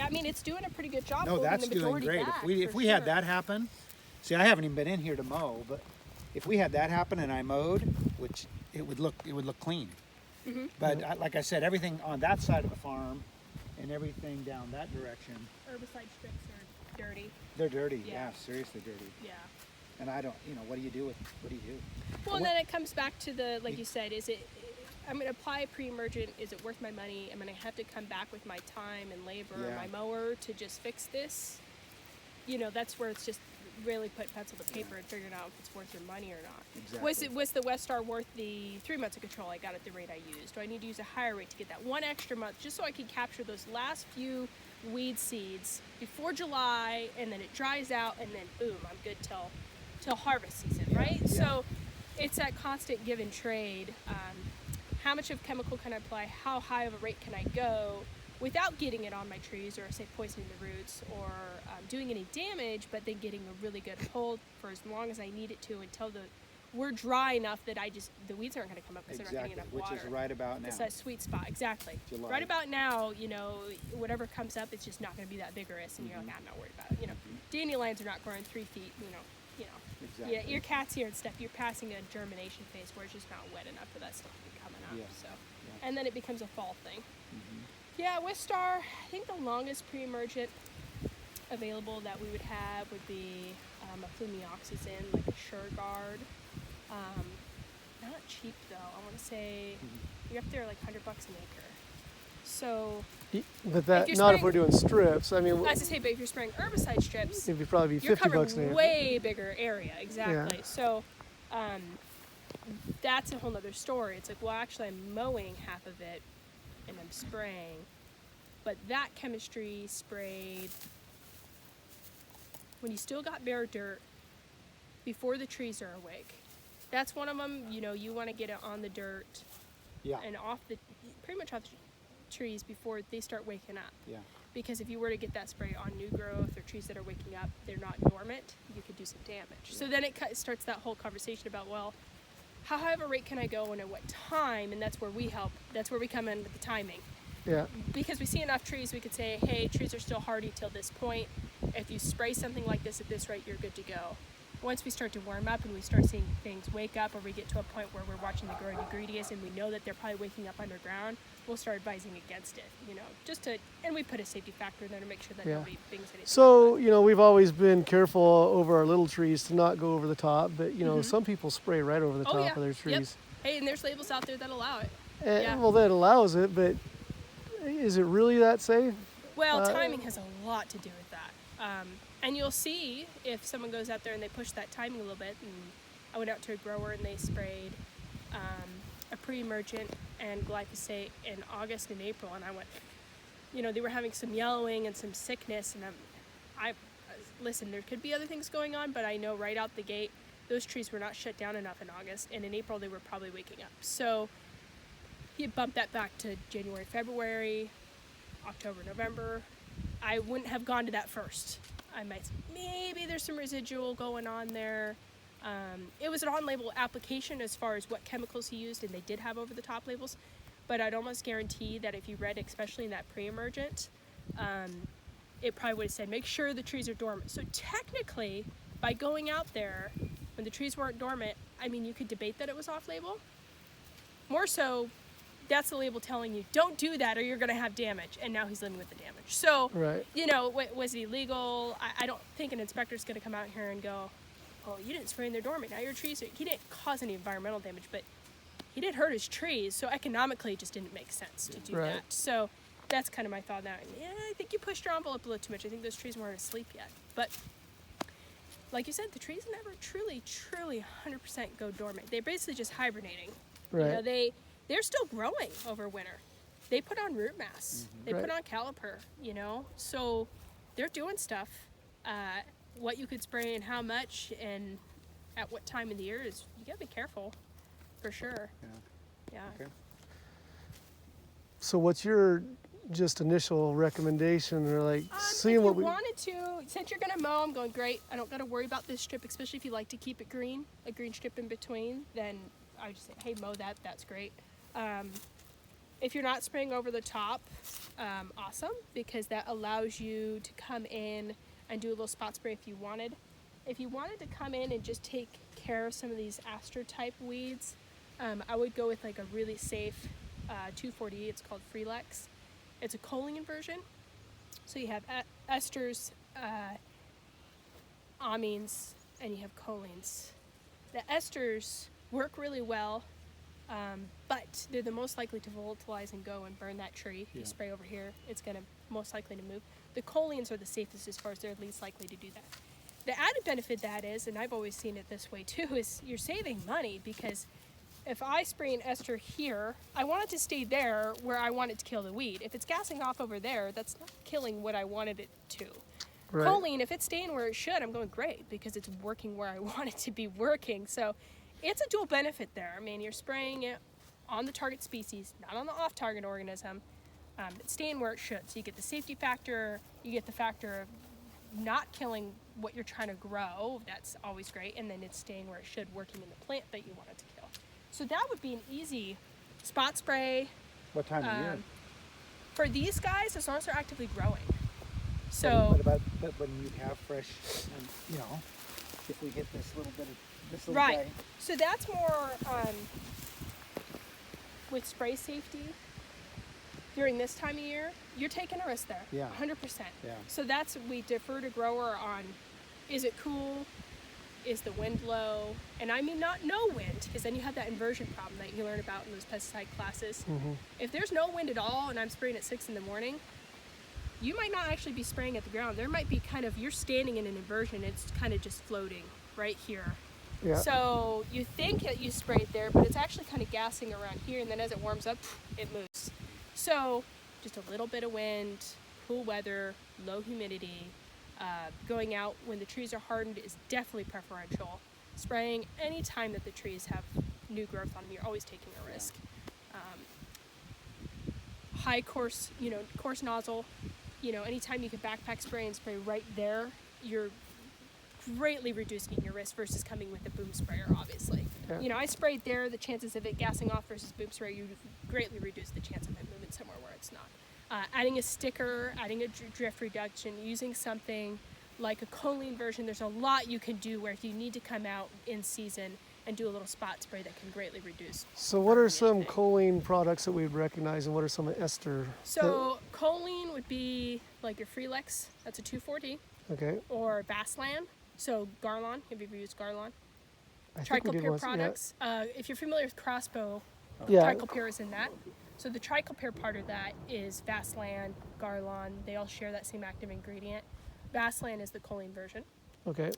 I mean, it's doing a pretty good job. No, holding that's the doing majority great. back, If for we had sure. that happen, see, I haven't even been in here to mow, but if we had that happen and I mowed, which it would look clean. Mm-hmm. But like I said, everything on that side of the farm and everything down that direction, Herbicide strips are dirty. they're dirty. Yeah. Yeah, seriously dirty. Yeah. And I don't, what do you do? Well, and then it comes back to the, like you said, I'm going to apply a pre-emergent. Is it worth my money? I'm going to have to come back with my time and labor and Yeah. my mower to just fix this. You know, that's where it's just really put pencil to paper and figuring out if it's worth your money or not. Exactly. Was the Westar worth the 3 months of control I got at the rate I used? Do I need to use a higher rate to get that one extra month just so I can capture those last few weed seeds before July, and then it dries out, and then boom, I'm good till harvest season, right? Yeah. So it's that constant give and trade. How much of chemical can I apply? How high of a rate can I go without getting it on my trees, or say poisoning the roots, or doing any damage, but then getting a really good hold for as long as I need it to until we're dry enough that the weeds aren't going to come up because they're not Exactly, getting enough which water. is right about now. It's that sweet spot, exactly. July. Right about now, whatever comes up, it's just not going to be that vigorous, and you're like, I'm not worried about it. Dandelions are not growing 3 feet. Exactly. Yeah, your cat's here and stuff. You're passing a germination phase where it's just not wet enough for that stuff to be coming up. Yeah, So, yeah. and then it becomes a fall thing. Yeah, Westar. I think the longest pre-emergent available that we would have would be a flumioxazin, like a SureGuard. Not cheap though. I want to say you're up there like $100 an acre. So But that, you're not if spraying- we're doing strips. I mean, as I say, but if you're spraying herbicide strips, it'd probably be you're $50 an covering acre. way bigger area. Exactly. Yeah. So that's a whole other story. It's like, well, actually, I'm mowing half of it, and I'm spraying, but that chemistry sprayed when you still got bare dirt before the trees are awake. That's one of them. You want to get it on the dirt Yeah. and pretty much off the trees before they start waking up. Yeah. Because if you were to get that spray on new growth or trees that are waking up, they're not dormant, you could do some damage. So then it starts that whole conversation about, well, how high of a rate can I go and at what time? And that's where we help. That's where we come in with the timing. Yeah. Because we see enough trees, we could say, hey, trees are still hardy till this point. If you spray something like this at this rate, you're good to go. Once we start to warm up and we start seeing things wake up, or we get to a point where we're watching the growing ingredients and we know that they're probably waking up underground, we'll start advising against it, and we put a safety factor in there to make sure that Yeah. nobody thinks anything. So, we've always been careful over our little trees to not go over the top, but, some people spray right over the top yeah. of their Yep. trees. Hey, and there's labels out there that allow it. And, Yeah. well, that allows it, but is it really that safe? Well, timing has a lot to do with that. And you'll see if someone goes out there and they push that timing a little bit. And I went out to a grower and they sprayed a pre-emergent and glyphosate in August and April, and I went, they were having some yellowing and some sickness, and listen, there could be other things going on, but I know right out the gate, those trees were not shut down enough in August, and in April they were probably waking up. So he bumped that back to January, February, October, November. I wouldn't have gone to that first. I might, maybe there's some residual going on there. It was an on-label application as far as what chemicals he used, and they did have over-the-top labels, but I'd almost guarantee that if you read, especially in that pre-emergent, it probably would have said, make sure the trees are dormant. So technically, by going out there, when the trees weren't dormant, you could debate that it was off-label. More so, that's the label telling you, don't do that or you're going to have damage. And now he's living with the damage. So, Right. Was it illegal? I don't think an inspector's going to come out here and go, oh, you didn't spray in their dormant. Now your trees, he didn't cause any environmental damage, but he didn't hurt his trees, so economically it just didn't make sense to do Right. that. So that's kind of my thought now. Yeah, I think you pushed your envelope a little too much. I think those trees weren't asleep yet. But like you said, the trees never truly 100% go dormant. They're basically just hibernating. Right. You know, they're still growing over winter. They put on root mass. They put Right. on caliper, you know. So they're doing stuff. What you could spray and how much and at what time of the year is, you gotta be careful, for sure. Yeah. Okay. So what's your just initial recommendation, or like If seeing you what we? wanted to, since you're gonna mow, I'm going, great. I don't gotta worry about this strip, especially if you like to keep it green, a green strip in between. Then I would just say, hey, mow that. That's great. If you're not spraying over the top, awesome, because that allows you to come in and do a little spot spray if you wanted. If you wanted to come in and just take care of some of these aster type weeds, I would go with like a really safe 2,4-D. It's called Freelex. It's a choline version. So you have esters, amines, and you have cholines. The esters work really well, but they're the most likely to volatilize and go and burn that tree. If you spray over here, it's going to most likely to move. The cholines are the safest as far as they're least likely to do that. The added benefit that is, and I've always seen it this way too, is you're saving money, because if I spray an ester here, I want it to stay there where I want it to kill the weed. If it's gassing off over there, that's not killing what I wanted it to. Right. Choline, if it's staying where it should, I'm going great, because it's working where I want it to be working. So it's a dual benefit there. I mean, you're spraying it on the target species, not on the off-target organism. It's staying where it should. So you get the safety factor, you get the factor of not killing what you're trying to grow. That's always great. And then it's staying where it should, working in the plant that you want it to kill. So that would be an easy spot spray. What time of year? For these guys, as long as they're actively growing. So What about when you have fresh, you know, if we get this little bit of this little right. guy? So that's more with spray safety. During this time of year, you're taking a risk there. Yeah. 100%. Yeah. So that's, we defer to grower on, is it cool? Is the wind low? And I mean not no wind, because then you have that inversion problem that you learn about in those pesticide classes. If there's no wind at all and I'm spraying at 6 in the morning, you might not actually be spraying at the ground. There might be kind of, you're standing in an inversion, it's kind of just floating right here. Yeah. So you think that you sprayed there, but it's actually kind of gassing around here, and then as it warms up, it moves. So just a little bit of wind, cool weather, low humidity, going out when the trees are hardened is definitely preferential. Spraying any time that the trees have new growth on them, you're always taking a risk. High course, coarse nozzle, anytime you can backpack spray and spray right there, you're greatly reducing your risk versus coming with a boom sprayer, obviously. Yeah. I sprayed there, the chances of it gassing off versus boom sprayer, you greatly reduce the chance of it moving somewhere where it's not. Adding a sticker, adding a drift reduction, using something like a choline version, there's a lot you can do where if you need to come out in season and do a little spot spray that can greatly reduce. So what are some anything. choline products that we'd recognize, and what are some ester? So choline would be like your Freelex, that's a 2,4-D, Okay. or Bassland. So Garlon, have you ever used Garlon? I think we did Trichopyr once, yeah. products. If you're familiar with Crossbow, Yeah. Trichopyr is in that. So the Trichopyr part of that is Bassland, Garlon. They all share that same active ingredient. Bassland is the choline version. Okay.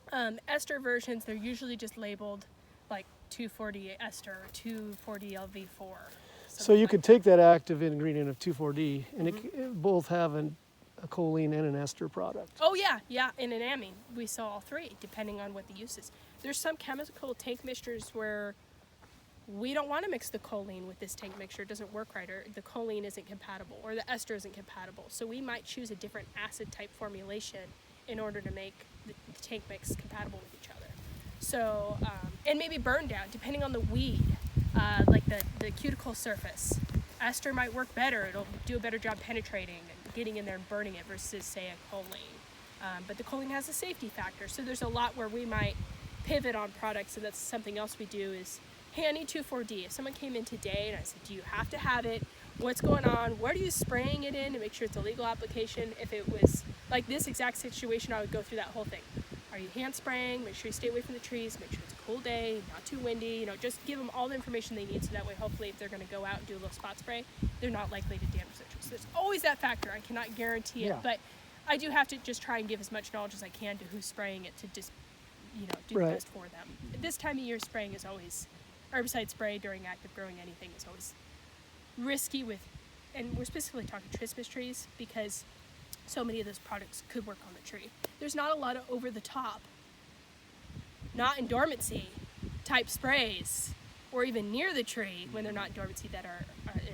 Ester versions, they're usually just labeled like 2,4-D ester, 2,4-D LV4. So you could take that active ingredient of 2,4-D, and it both have a choline and an ester product. Oh yeah, in an amine. We saw all three, depending on what the use is. There's some chemical tank mixtures where we don't want to mix the choline with this tank mixture. It doesn't work right, or the choline isn't compatible, or the ester isn't compatible. So we might choose a different acid type formulation in order to make the tank mix compatible with each other. So, and maybe burn down, depending on the weed, like the cuticle surface. Ester might work better. It'll do a better job penetrating and getting in there and burning it versus, say, a choline. But the choline has a safety factor. So there's a lot where we might pivot on products, and that's something else we do is, hey, I need 2,4-D. If someone came in today and I said, do you have to have it? What's going on? What are you spraying it in to make sure it's a legal application? If it was like this exact situation, I would go through that whole thing. Are you hand spraying? Make sure you stay away from the trees. Make sure it's a cool day, not too windy. You know, just give them all the information they need so that way, hopefully, if they're going to go out and do a little spot spray, they're not likely to damage their trees. There's always that factor. I cannot guarantee it, Yeah. but I do have to just try and give as much knowledge as I can to who's spraying it to just, you know, do the Right. best for them. This time of year, spraying is always, herbicide spray during active growing anything is always risky with, and we're specifically talking trismus trees because so many of those products could work on the tree. There's not a lot of over the top, not in dormancy type sprays or even near the tree when they're not in dormancy that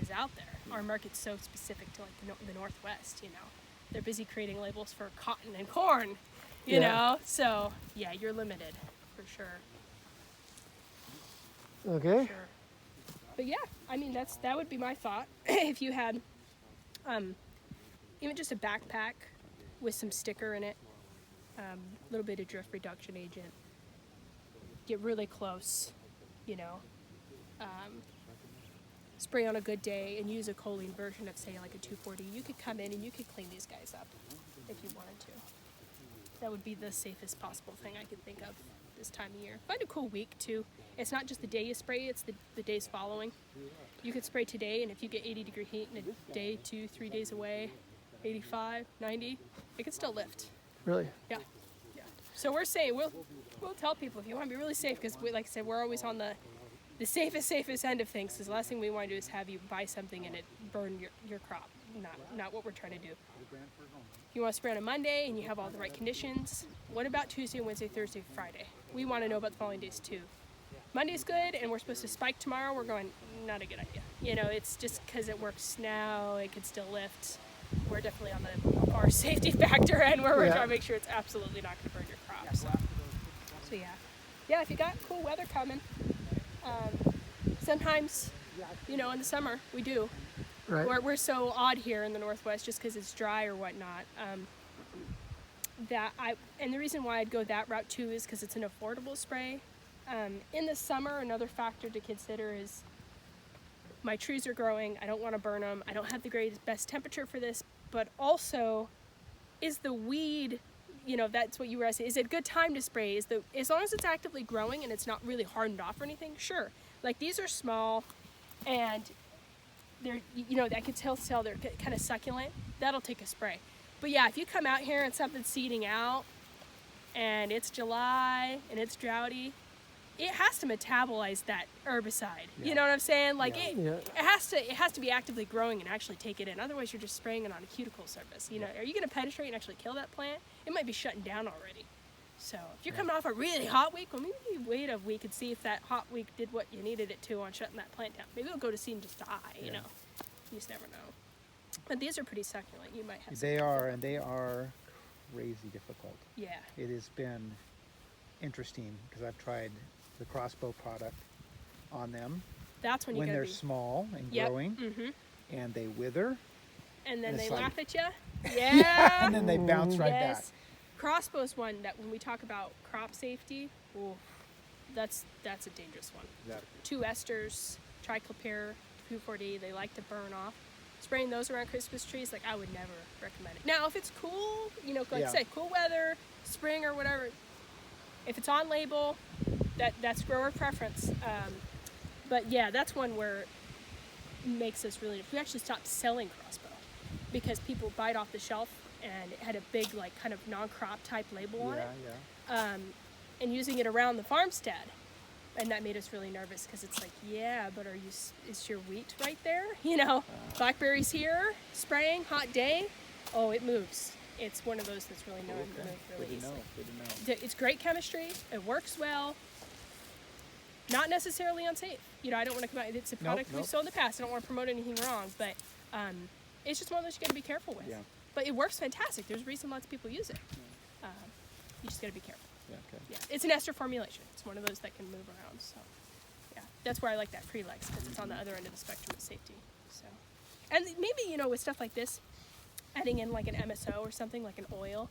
is out there. Our market's so specific to like the Northwest, you know. They're busy creating labels for cotton and corn, you Yeah. know. So yeah, you're limited for sure. Okay. Sure. But yeah, I mean that would be my thought. If you had even just a backpack with some sticker in it, a little bit of drift reduction agent, get really close, you know, spray on a good day and use a choline version of say like a 240, you could come in and you could clean these guys up if you wanted to. That would be the safest possible thing I could think of this time of year. Find a cool week too. It's not just the day you spray, it's the days following. You could spray today, and if you get 80-degree heat in a day, 2-3 days away, 85, 90, it could still lift. Really? Yeah, yeah. So we're saying we'll tell people if you want to be really safe, because like I said, we're always on the safest end of things. Because the last thing we want to do is have you buy something and it burn your crop. Not what we're trying to do. If you want to spray on a Monday and you have all the right conditions, what about Tuesday, Wednesday, Thursday, Friday? We want to know about the following days too. Monday's good, and we're supposed to spike tomorrow. We're going, not a good idea. You know, it's just because it works now, it could still lift. We're definitely on the far safety factor end where we're Yeah. trying to make sure it's absolutely not going to burn your crop. So yeah. Yeah, if you got cool weather coming, sometimes, you know, in the summer, we do. Right. We're so odd here in the Northwest just because it's dry or whatnot. And the reason why I'd go that route too is because it's an affordable spray. In the summer, another factor to consider is my trees are growing. I don't want to burn them. I don't have the best temperature for this, but also is the weed, you know, that's what you were asking. Is it a good time to spray? As long as it's actively growing and it's not really hardened off or anything, sure. Like these are small and they're, you know, I could tell they're kind of succulent. That'll take a spray. But yeah, if you come out here and something's seeding out and it's July and it's droughty, it has to metabolize that herbicide. Yeah. You know what I'm saying? Like Yeah. it has to be actively growing and actually take it in. Otherwise, you're just spraying it on a cuticle surface. You know, are you going to penetrate and actually kill that plant? It might be shutting down already. So if you're coming off a really hot week, well, maybe you wait a week and see if that hot week did what you needed it to on shutting that plant down. Maybe it'll go to seed and just die. You know, you just never know. But these are pretty succulent. You might have. They are, and they are crazy difficult. Yeah. It has been interesting because I've tried the crossbow product on them That's when you when gotta they're be. small and Yep. growing, and they wither, And then and they it's like- laugh at you. Yeah. and then they bounce right yes. back. Crossbow's one that when we talk about crop safety, ooh, that's a dangerous one. Exactly. 2 esters, triclopyr, 2,4-D, they like to burn off. Spraying those around Christmas trees, like I would never recommend it. Now, if it's cool, you know, like I Yeah. said, cool weather, spring or whatever, if it's on label, that's grower preference. But yeah, that's one where it makes us really, we actually stopped selling crossbow because people buy it off the shelf and it had a big, like, kind of non-crop type label on it. Yeah. And using it around the farmstead. And that made us really nervous because it's like, yeah, but is your wheat right there? You know, blackberries here, spraying, hot day. Oh, it moves. It's one of those that's really known to move really Good to easily. know. Good to know. It's great chemistry. It works well. Not necessarily unsafe. You know, I don't want to come out. It's a product we've nope. sold in the past. I don't want to promote anything wrong, but it's just one of those you got to be careful with. Yeah. But it works fantastic. There's a reason lots of people use it. You just got to be careful. Yeah. Okay. Yeah, it's an ester formulation. It's one of those that can move around. So, yeah, that's where I like that Prelex because it's on the other end of the spectrum of safety. So, and maybe, you know, with stuff like this, adding in like an MSO or something like an oil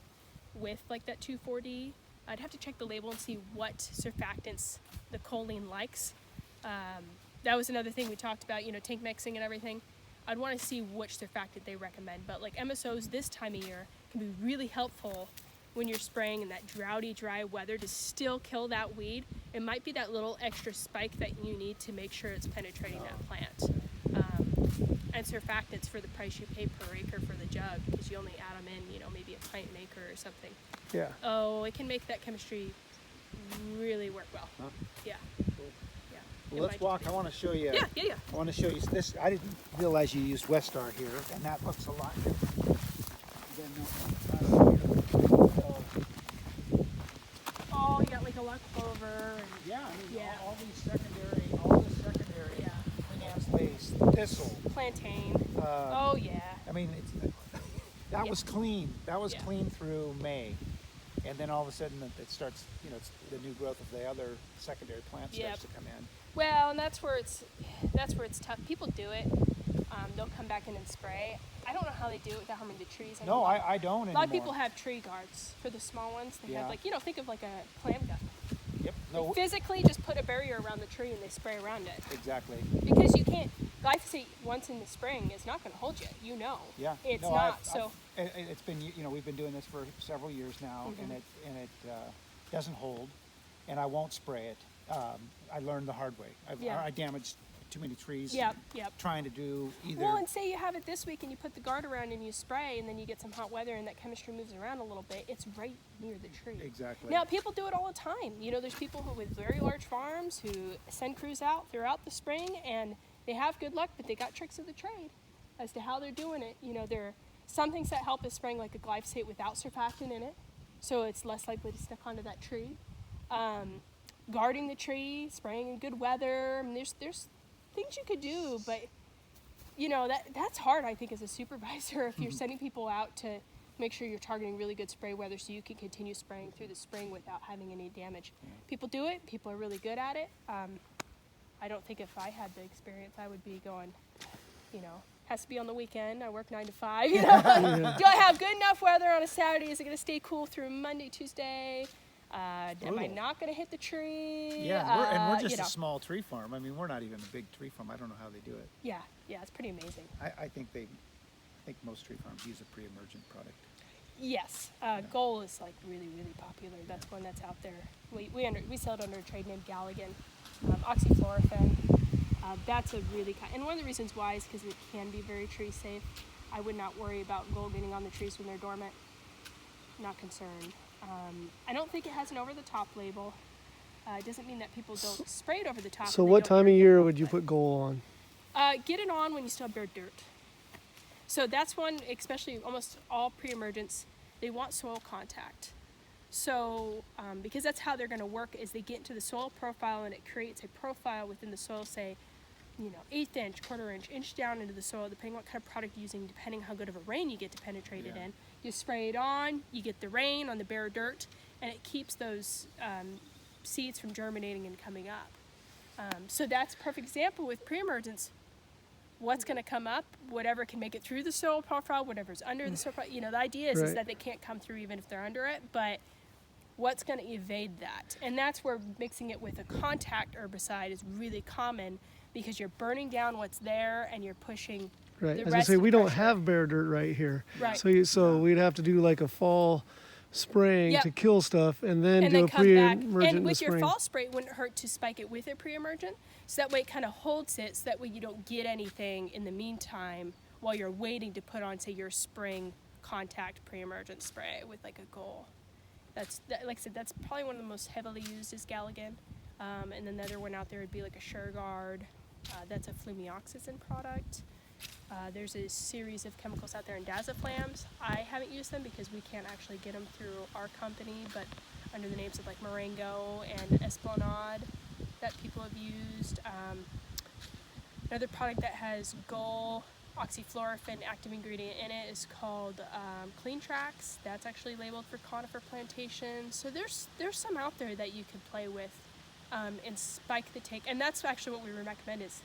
with like that 2,4-D, I'd have to check the label and see what surfactants the choline likes. That was another thing we talked about, you know, tank mixing and everything. I'd want to see which surfactant they recommend. But like MSOs this time of year can be really helpful when you're spraying in that droughty, dry weather to still kill that weed. It might be that little extra spike that you need to make sure it's penetrating that plant. And surfactants for the price you pay per acre for the jug, because you only add them in, you know, maybe a pint an acre or something. Yeah. Oh, it can make that chemistry really work well. Huh? Yeah. Cool. Yeah. Well, let's walk. I want to show you. Yeah. I want to show you this. I didn't realize you used Westar here, and that looks a lot different than Oh, you got like a luck clover. And yeah, I mean, Yeah. all the secondary Yeah. clean space, thistle. Plantain. Uh, Oh, yeah. I mean, that was clean. That was Yeah. clean through May, and then all of a sudden it starts. You know, it's the new growth of the other secondary plants starts to come in. Well, and that's where it's tough. People do it. They'll come back in and spray. I don't know how they do it without harming the trees No, anymore. I don't anymore. A lot of people have tree guards for the small ones. They Yeah. have like, you know, think of like a clam gun. Yep. No. Physically just put a barrier around the tree and they spray around it. Exactly. Because you can't, glyphosate once in the spring is not going to hold you, you know. Yeah. It's No, not, so. It's been, you know, we've been doing this for several years now, and it doesn't hold, and I won't spray it. I learned the hard way. Yeah. I damaged too many trees. Yep. Trying to do either. Well, and say you have it this week and you put the guard around and you spray, and then you get some hot weather and that chemistry moves around a little bit, it's right near the tree. Exactly. Now, people do it all the time. You know, there's people who with very large farms who send crews out throughout the spring, and they have good luck, but they got tricks of the trade as to how they're doing it. You know, there are some things that help is spraying like a glyphosate without surfactant in it, so it's less likely to stick onto that tree. Guarding the tree, spraying in good weather. I mean, there's things you could do, but you know that's hard. I think as a supervisor, if you're sending people out to make sure you're targeting really good spray weather, so you can continue spraying through the spring without having any damage. People do it. People are really good at it. I don't think if I had the experience, I would be going. You know, has to be on the weekend. I work 9 to 5. You know, do I have good enough weather on a Saturday? Is it going to stay cool through Monday, Tuesday? Am I not going to hit the tree? Yeah, and we're just you know. a small tree farm. I mean, we're not even a big tree farm. I don't know how they do it. Yeah, it's pretty amazing. I think most tree farms use a pre-emergent product. Yes, Goal is like really popular. That's one that's out there. We sell it under a trade name Galligan. Oxyfluorophene. That's a really and one of the reasons why is because it can be very tree safe. I would not worry about Goal getting on the trees when they're dormant. Not concerned. I don't think it has an over-the-top label. It doesn't mean that people don't spray it over the top. So what time of year would you put Goal on? Get it on when you still have bare dirt. So that's one, especially almost all pre-emergents, they want soil contact. So because that's how they're going to work is they get into the soil profile and it creates a profile within the soil, say, you know, 1/8 inch, 1/4 inch down into the soil, depending what kind of product you're using, depending how good of a rain you get to penetrate it in. You spray it on, you get the rain on the bare dirt, and it keeps those seeds from germinating and coming up. So that's a perfect example with pre-emergence. What's going to come up, whatever can make it through the soil profile, whatever's under the soil profile. You know, the idea is that they can't come through even if they're under it, but what's going to evade that? And that's where mixing it with a contact herbicide is really common, because you're burning down what's there and you're pushing Right. the As I rest say, of we the don't pressure. have bare dirt right here. Right. So we'd have to do like a fall spraying Yep. to kill stuff, and then and do then a come back. pre-emergent in And the with your spring. fall spray, it wouldn't hurt to spike it with a pre-emergent, so that way it kind of holds it, so that way you don't get anything in the meantime while you're waiting to put on, say, your spring contact pre-emergent spray with like a Goal. Like I said, that's probably one of the most heavily used is Galligan. And then the other one out there would be like a SureGuard. That's a flumioxazin product. There's a series of chemicals out there in Dazaflams. I haven't used them because we can't actually get them through our company, but under the names of like Marengo and Esplanade that people have used. Another product that has Goal, oxyfluorophene active ingredient in it is called Clean Tracks. That's actually labeled for conifer plantation. So there's some out there that you can play with and spike the take. And that's actually what we recommend is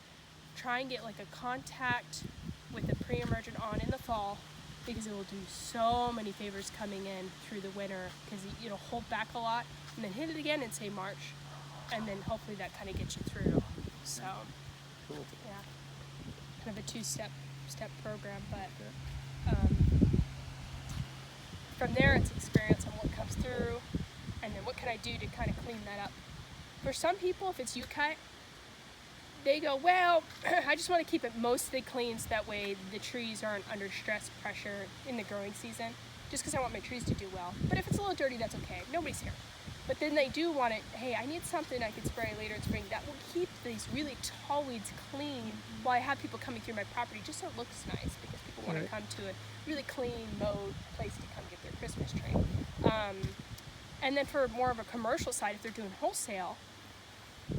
try and get like a contact with a pre-emergent on in the fall, because it will do so many favors coming in through the winter, because it'll hold back a lot and then hit it again in say March, and then hopefully that kind of gets you through. So Cool. yeah, kind of a two-step program, but from there it's experience on what comes can I do to kind of clean that up? For some people, if it's U-cut, they go, well, I just want to keep it mostly clean so that way the trees aren't under stress pressure in the growing season, just because I want my trees to do well. But if it's a little dirty, that's okay. Nobody's here. But then they do want it, hey, I need something I can spray later in spring that will keep these really tall weeds clean while I have people coming through my property, just so it looks nice, because people want to come to a really clean, mowed place to come get their Christmas tree. And then for more of a commercial side, if they're doing wholesale,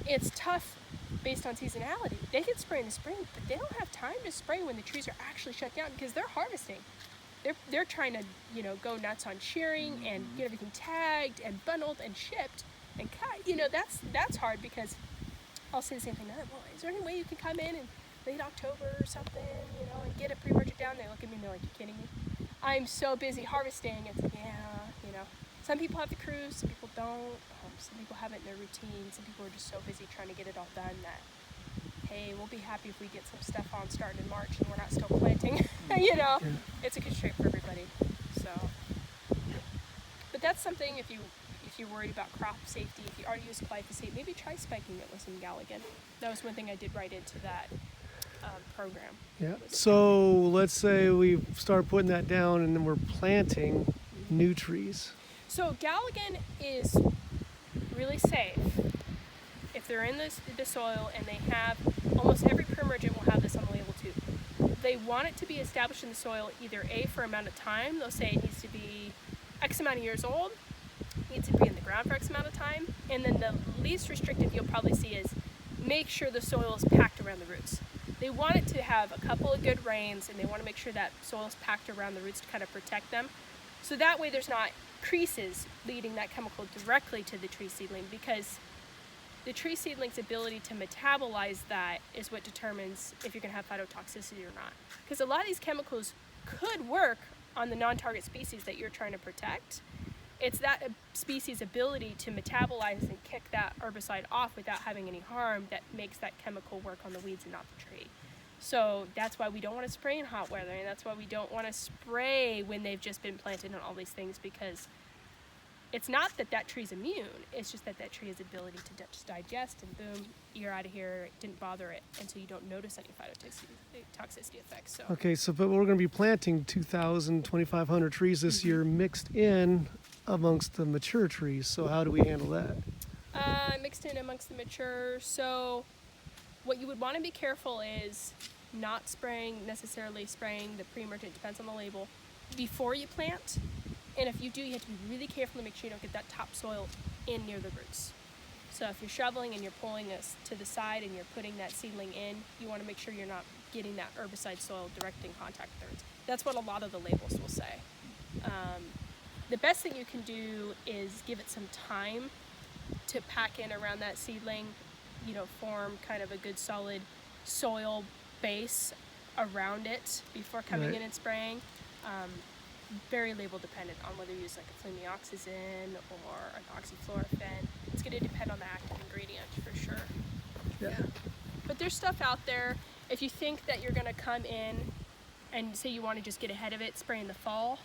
it's tough based on seasonality. They can spray in the spring, but they don't have time to spray when the trees are actually shut down because they're harvesting. They're trying to, you know, go nuts on shearing and get everything tagged and bundled and shipped and cut. You know, that's hard, because I'll say the same thing to them. Well, is there any way you can come in late October or something, you know, and get it pre-merged down? They look at me and they're like, you kidding me? I'm so busy harvesting. It's like, yeah, you know. Some people have the crews, some people don't. Some people have it in their routine. Some people are just so busy trying to get it all done that, hey, we'll be happy if we get some stuff on starting in March and we're not still planting. You know, it's a constraint for everybody. So, but that's something, if you're worried about crop safety, if you already use glyphosate, maybe try spiking it with some Galligan. That was one thing I did right into that program. Yeah. So let's say we start putting that down and then we're planting new trees. So Galligan is really safe if they're in the soil, and they have, almost every pre-emergent will have this on the label too. They want it to be established in the soil either A, for amount of time. They'll say it needs to be X amount of years old, needs to be in the ground for X amount of time, and then the least restrictive you'll probably see is make sure the soil is packed around the roots. They want it to have a couple of good rains, and they want to make sure that soil is packed around the roots to kind of protect them. So that way there's not creases leading that chemical directly to the tree seedling, because the tree seedling's ability to metabolize that is what determines if you're going to have phytotoxicity or not. Because a lot of these chemicals could work on the non-target species that you're trying to protect. It's that species' ability to metabolize and kick that herbicide off without having any harm that makes that chemical work on the weeds and not the tree. So that's why we don't want to spray in hot weather, and that's why we don't want to spray when they've just been planted and all these things, because it's not that tree's immune, it's just that tree has ability to just digest, and boom, you're out of here, it didn't bother it, and so you don't notice any phytotoxicity effects. So. Okay, so but we're going to be planting 2,000, 2,500 trees this year mixed in amongst the mature trees. So how do we handle that? Mixed in amongst the mature. So what you would want to be careful is not necessarily spraying the pre-emergent, depends on the label, before you plant. And if you do, you have to be really careful to make sure you don't get that topsoil in near the roots. So if you're shoveling and you're pulling this to the side and you're putting that seedling in, you want to make sure you're not getting that herbicide soil direct in contact with the roots. That's what a lot of the labels will say. The best thing you can do is give it some time to pack in around that seedling, you know, form kind of a good solid soil base around it before coming in and spraying. Very label dependent on whether you use like a flumioxazin or an oxyfluorophene. It's going to depend on the active ingredient for sure. Yeah. But there's stuff out there. If you think that you're going to come in and say you want to just get ahead of it, spray in the fall,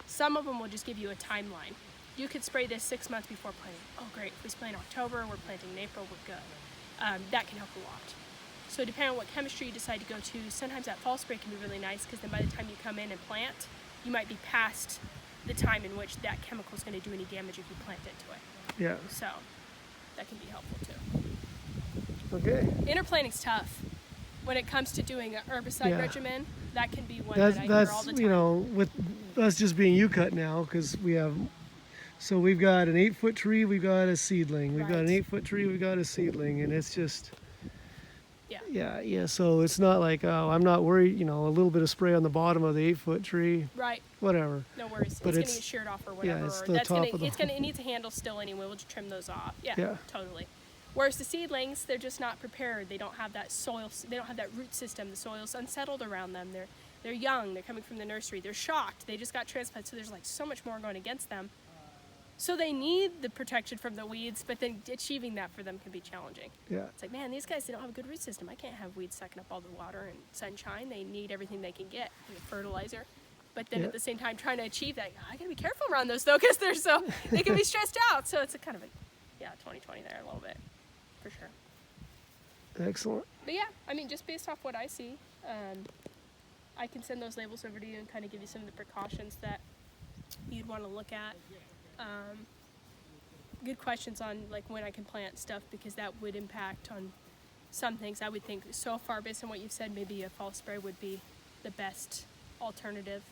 some of them will just give you a timeline. You could spray this 6 months before planting. Oh great, if we spray in October, we're planting in April, we're good. That can help a lot. So depending on what chemistry you decide to go to, sometimes that fall spray can be really nice, because then by the time you come in and plant, you might be past the time in which that chemical is going to do any damage if you plant into it. Yeah. So that can be helpful too. Okay. Interplanting's tough. When it comes to doing an herbicide regimen, that can be one That's that I hear all the time. you know, with us just being U-cut now, because we've got an 8-foot tree, we've got a seedling. We've got an 8-foot tree, we've got a seedling, and it's just. Yeah. So it's not like, oh, I'm not worried, you know, a little bit of spray on the bottom of the 8-foot tree. Right. Whatever. No worries. But it's going to get sheared off or whatever. Yeah, it's or the that's top gonna, of the... it needs a handle still anyway. We'll just trim those off. Yeah, totally. Whereas the seedlings, they're just not prepared. They don't have that soil, they don't have that root system. The soil's unsettled around them. They're young, they're coming from the nursery. They're shocked. They just got transplanted, so there's like so much more going against them. So they need the protection from the weeds, but then achieving that for them can be challenging. Yeah. It's like, man, these guys, they don't have a good root system. I can't have weeds sucking up all the water and sunshine. They need everything they can get, fertilizer. but then Yeah. at the same time trying to achieve that. I gotta be careful around those though, because they can be stressed out. So it's a kind of a 20/20 there a little bit, for sure. Excellent. But yeah, I mean, just based off what I see, I can send those labels over to you and kind of give you some of the precautions that you'd want to look at. Good questions on like when I can plant stuff, because that would impact on some things. I would think so far, based on what you've said, maybe a fall spray would be the best alternative.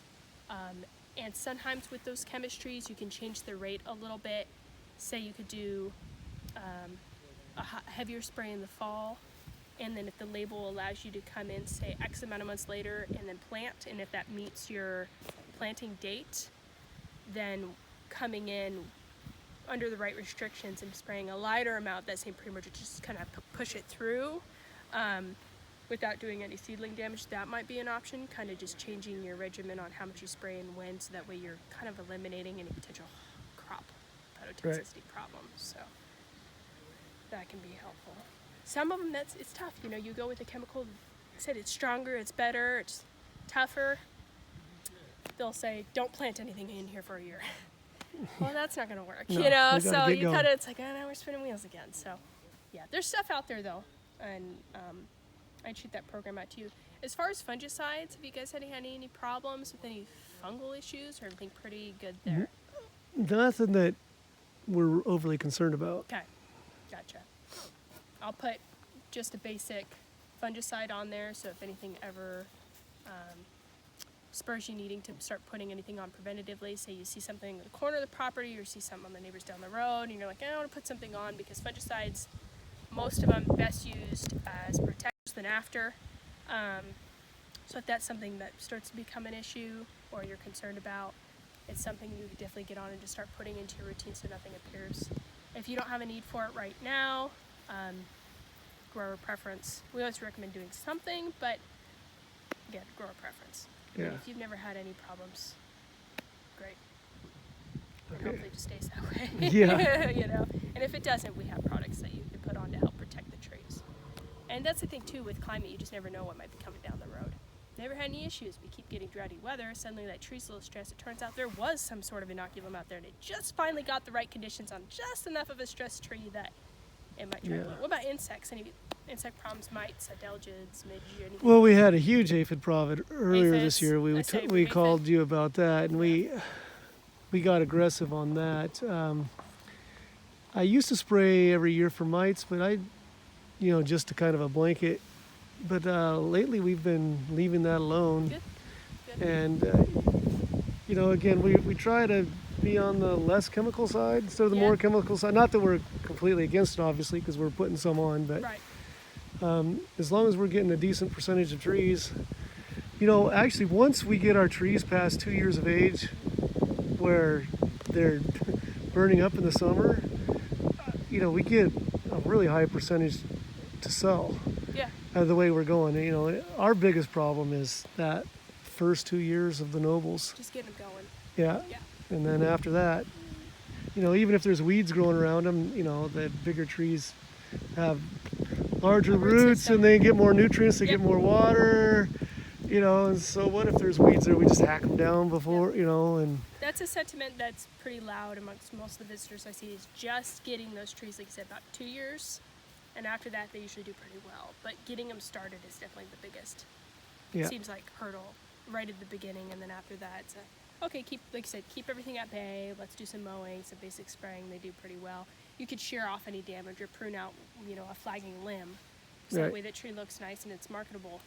And sometimes with those chemistries, you can change the rate a little bit. Say you could do a heavier spray in the fall, and then if the label allows you to come in, say X amount of months later, and then plant, and if that meets your planting date, then coming in under the right restrictions and spraying a lighter amount that same pre-emerger, just kind of push it through without doing any seedling damage. That might be an option, kind of just changing your regimen on how much you spray and when, so that way you're kind of eliminating any potential crop phytotoxicity problems. So that can be helpful. Some of them, it's tough. You know, you go with a chemical, like I said, it's stronger, it's better, it's tougher. They'll say, don't plant anything in here for a year. Well, that's not going to work, No, you know? we gotta So get you going. kind of, it's like, oh, now we're spinning wheels again. So yeah, there's stuff out there though. And I'd shoot that program out to you. As far as fungicides, have you guys had any problems with any fungal issues, or everything pretty good there? Nothing that we're overly concerned about. Okay, gotcha. I'll put just a basic fungicide on there, so if anything ever spurs you needing to start putting anything on preventatively, say you see something in the corner of the property or see something on the neighbors down the road, and you're like, I want to put something on, because fungicides, most of them best used as protectors than after. So if that's something that starts to become an issue or you're concerned about, it's something you could definitely get on and just start putting into your routine so nothing appears. If you don't have a need for it right now, grower preference. We always recommend doing something, but again, grower preference. Yeah. And if you've never had any problems, great. And Okay. hopefully it just stays that way. Yeah. You know, and if it doesn't, we have products that you can put on to help protect the trees. And that's the thing too with climate, you just never know what might be coming down the road. Never had any issues. We keep getting droughty weather. Suddenly that tree's a little stressed. It turns out there was some sort of inoculum out there, and it just finally got the right conditions on just enough of a stressed tree that it might try to Yeah. blow. What about insects? Any insect problems, mites, adelgids, midge, anything? Well, we had a huge aphid problem earlier Aphids, this year. We I say we aphid. called you about that, and we got aggressive on that. I used to spray every year for mites, but just to kind of a blanket. But lately we've been leaving that alone. Good. Good. And again, we try to be on the less chemical side instead of the Yeah. more chemical side. Not that we're completely against it, obviously, because we're putting some on, but Right. as long as we're getting a decent percentage of trees. Actually, once we get our trees past 2 years of age, where they're burning up in the summer, we get a really high percentage to sell. Yeah. The way we're going. Our biggest problem is that first 2 years of the nobles. Just get them going. Yeah. Yeah. And then after that, even if there's weeds growing around them, the bigger trees have larger A root roots system. and they get more nutrients, they Yep. get more water, and so what if there's weeds there? We just hack them down before, and That's a sentiment that's pretty loud amongst most of the visitors I see, is just getting those trees, like I said, about 2 years. And after that, they usually do pretty well. But getting them started is definitely the biggest, yeah. seems like, hurdle right at the beginning. And then after that, it's okay, like I said, keep everything at bay. Let's do some mowing, some basic spraying. They do pretty well. You could shear off any damage or prune out, a flagging limb. So Right. that way the tree looks nice and it's marketable.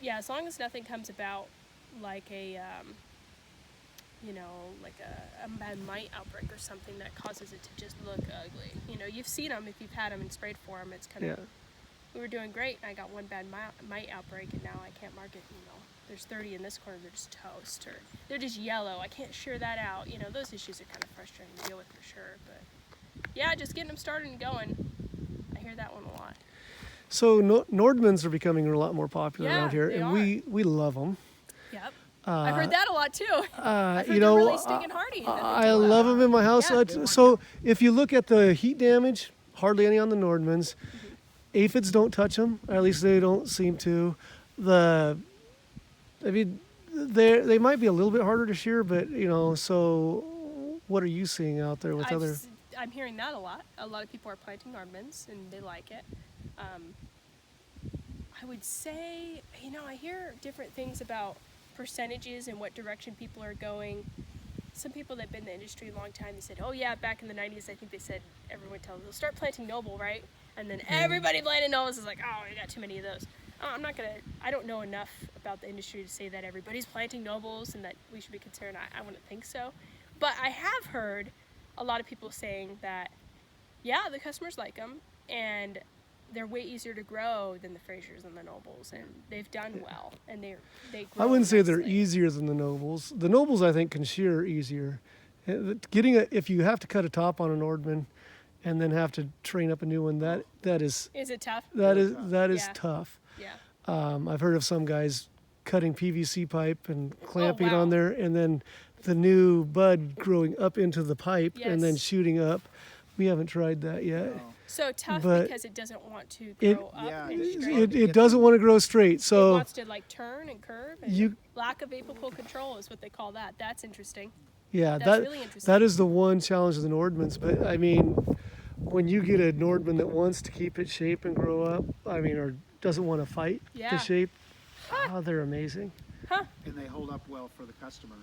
Yeah, as long as nothing comes about like a bad mite outbreak or something that causes it to just look ugly. You've seen them if you've had them and sprayed for them. It's kind of, Yeah. we were doing great, and I got one bad mite outbreak, and now I can't market, there's 30 in this corner, they're just toast, or they're just yellow. I can't shear that out. Those issues are kind of frustrating to deal with for sure. But yeah, just getting them started and going. I hear that one a lot. So Nordmans are becoming a lot more popular Yeah, around here, they and are. we love them. Yep. I've heard that a lot too. I've heard you they're know, really stinking hardy. and that they I do love well. them in my house. Yeah. So if you look at the heat damage, hardly any on the Nordmans. Aphids don't touch them, or at least they don't seem to. they might be a little bit harder to shear, but you know. So, what are you seeing out there with other? I'm hearing that a lot. A lot of people are planting ornaments and they like it. I would say, you know, I hear different things about percentages and what direction people are going. Some people that have been in the industry a long time, they said, oh yeah, back in the 90s, I think they said, everyone tells them, start planting noble, right? And then everybody planting nobles is like, oh, we got too many of those. I don't know enough about the industry to say that everybody's planting nobles and that we should be concerned. I wouldn't think so. But I have heard a lot of people saying that, yeah, the customers like them, and they're way easier to grow than the Frasers and the nobles, and they've done well, and they grow I wouldn't say they're nicely. easier than the nobles. The nobles, I think, can shear easier. If you have to cut a top on an Ordman, and then have to train up a new one, that is Is it tough? that is Yeah. tough. Yeah. I've heard of some guys cutting PVC pipe and clamping it wow. on there, and then the new bud growing up into the pipe and then Yes. shooting up. We haven't tried that yet. No. So tough But because it doesn't want to it- grow up Yeah, and it's straight. It doesn't want to grow straight, It so wants to like turn and curve. And you lack of apical control is what they call that. That's interesting. yeah That's that really interesting. that is the one challenge of the Nordmans. But I mean, when you get a Nordman that wants to keep its shape and grow up, I mean, or doesn't want to fight Yeah. the shape, they're amazing. And they hold up well for the customer.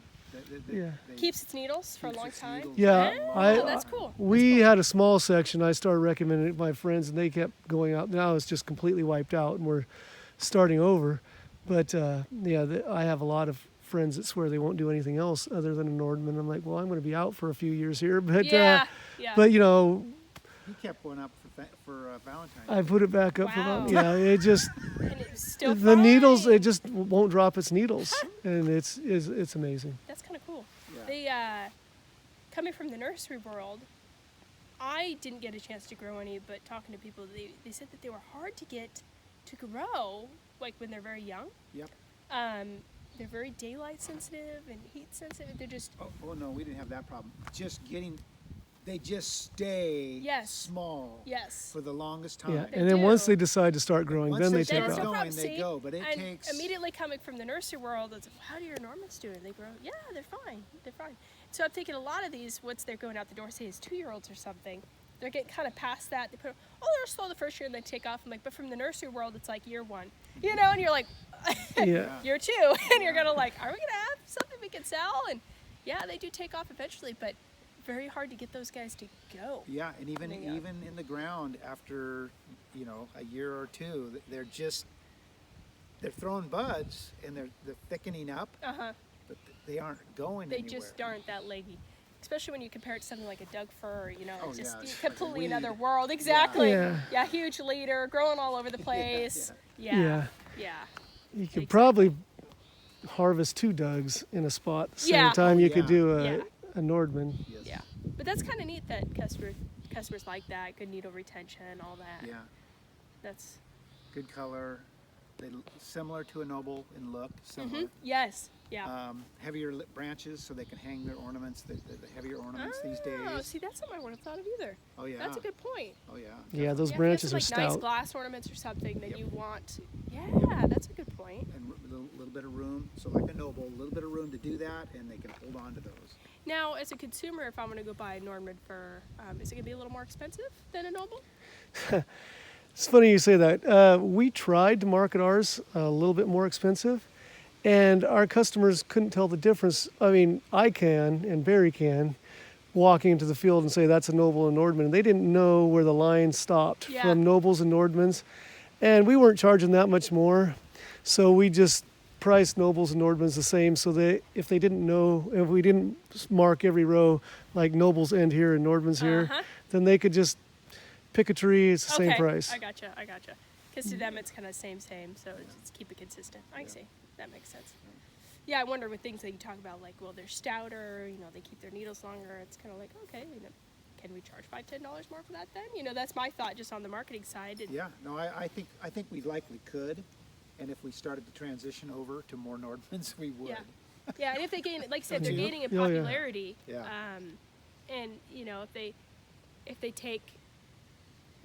Yeah. Keeps its needles for a keeps long its time. needles Yeah, long. Oh, that's cool. We had a small section. I started recommending it to my friends, and they kept going out. Now it's just completely wiped out, and we're starting over. But I have a lot of friends that swear they won't do anything else other than a Nordman. I'm like, well, I'm going to be out for a few years here, but Yeah. but you know, He kept one up for Valentine's. I put it back up for Wow. them. Yeah, it just And it's still the needles. fine. It just won't drop its needles, and it's amazing. That's kind of cool. Yeah. They, coming from the nursery world, I didn't get a chance to grow any, but talking to people, they said that they were hard to get to grow, like when they're very young. Yep. They're very daylight sensitive and heat sensitive. They're just, Oh no, we didn't have that problem. They just stay Yes. small yes. for the longest time. Yeah, They and then once do. they decide to start growing, Once then they they start take Then it's off. no going, problem, they see? go, but it and takes- immediately coming from the nursery world, it's how do your Normans do? They grow? Yeah, they're fine. They're fine. So I'm thinking a lot of these, once they're going out the door, say as 2-year-olds or something, they're getting kind of past that. They put, they're slow the first year and then take off. I'm like, but from the nursery world, it's like year 1, you know, and you're like, Yeah. year 2, and you're gonna like, are we gonna have something we can sell? And yeah, they do take off eventually, but very hard to get those guys to go. Yeah, and even Yeah. even in the ground after a year or two, they're throwing buds and they're thickening up, but they aren't going They anywhere. just aren't that leggy. Especially when you compare it to something like a Doug fir, you know, Oh, it's just yeah, it's like a completely weed. another world. Exactly. Yeah. Yeah, huge leader, growing all over the place. Yeah. Yeah. Yeah. You could Exactly. probably harvest 2 Dougs in a spot at the same Yeah. time Oh, you could yeah. do Yeah. a Nordman. Yes. Yeah. But that's kind of neat that customers like that, good needle retention, all that. Yeah. That's Good color. Similar to a noble in look. Similar. yes. Yeah. Heavier branches so they can hang their ornaments. The heavier ornaments these Oh, days. see, that's something I wouldn't have thought of either. Oh yeah. That's a good point. Oh yeah. Yeah, those Yeah, if you have branches some, are like stout. nice glass ornaments or something that Yep. you want. Yeah, that's a good point. And a little bit of room. So like a noble, a little bit of room to do that, and they can hold on to those. Now, as a consumer, if I'm going to go buy a Norman fir, is it going to be a little more expensive than a Noble? It's funny you say that. We tried to market ours a little bit more expensive, and our customers couldn't tell the difference. I mean, I can, and Barry can, walking into the field and say that's a Noble and Nordman, and they didn't know where the line stopped Yeah. from Nobles and Nordmans, and we weren't charging that much more, so we just priced Nobles and Nordmans the same, so that if we didn't mark every row like Nobles end here and Nordmans here, Uh-huh. then they could just pick a tree, it's the same price. I gotcha. Because to them, it's kind of same, so just keep it consistent. I see. That makes sense. Yeah, I wonder with things that you talk about, like, well, they're stouter, they keep their needles longer. It's kind of like, okay, can we charge $5-10 more for that then? That's my thought just on the marketing side. Yeah. No, I think we likely could, and if we started to transition over to more Nordmans, we would. Yeah. Yeah, and if they gain, like I said, they're Yeah. gaining in Oh, yeah. popularity. Yeah. And if they take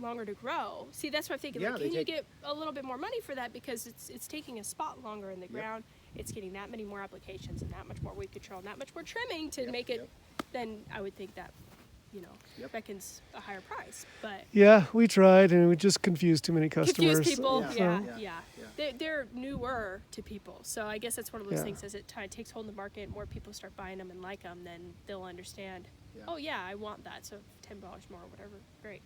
longer to grow, see, that's what I'm thinking. Yeah, like, they can you take- get a little bit more money for that because it's taking a spot longer in the ground, it's getting that many more applications and that much more weed control and that much more trimming to make it, then I would think that, you know, beckons a higher price. But Yeah, we tried, and we just confused too many customers. confuse people, Yeah. yeah. Yeah. They're newer to people, so I guess that's one of those Yeah. things. As it takes hold in the market, more people start buying them and like them, then they'll understand. Yeah. Oh yeah, I want that. So $10 more, or whatever. Great.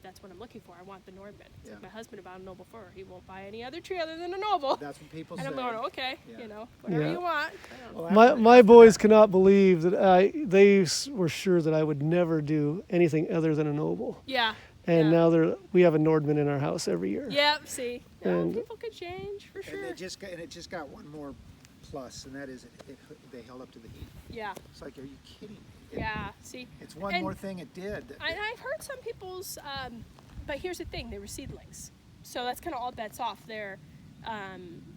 That's what I'm looking for. I want the Nordman. It's like my husband about a noble fir. He won't buy any other tree other than a noble. That's what people And say. I'm going, okay, Yeah. you know, whatever Yeah. you want. Well, My boys cannot believe that they were sure that I would never do anything other than a noble. Yeah. And yeah. now we have a Nordman in our house every year. Yep. See, no, And- people could change for sure. And it just got one more plus, and that is they held up to the heat. Yeah. It's like, are you kidding me? Yeah. See. It's one And- more thing it did. I've heard some people's, but here's the thing: they were seedlings, so that's kind of all bets off there.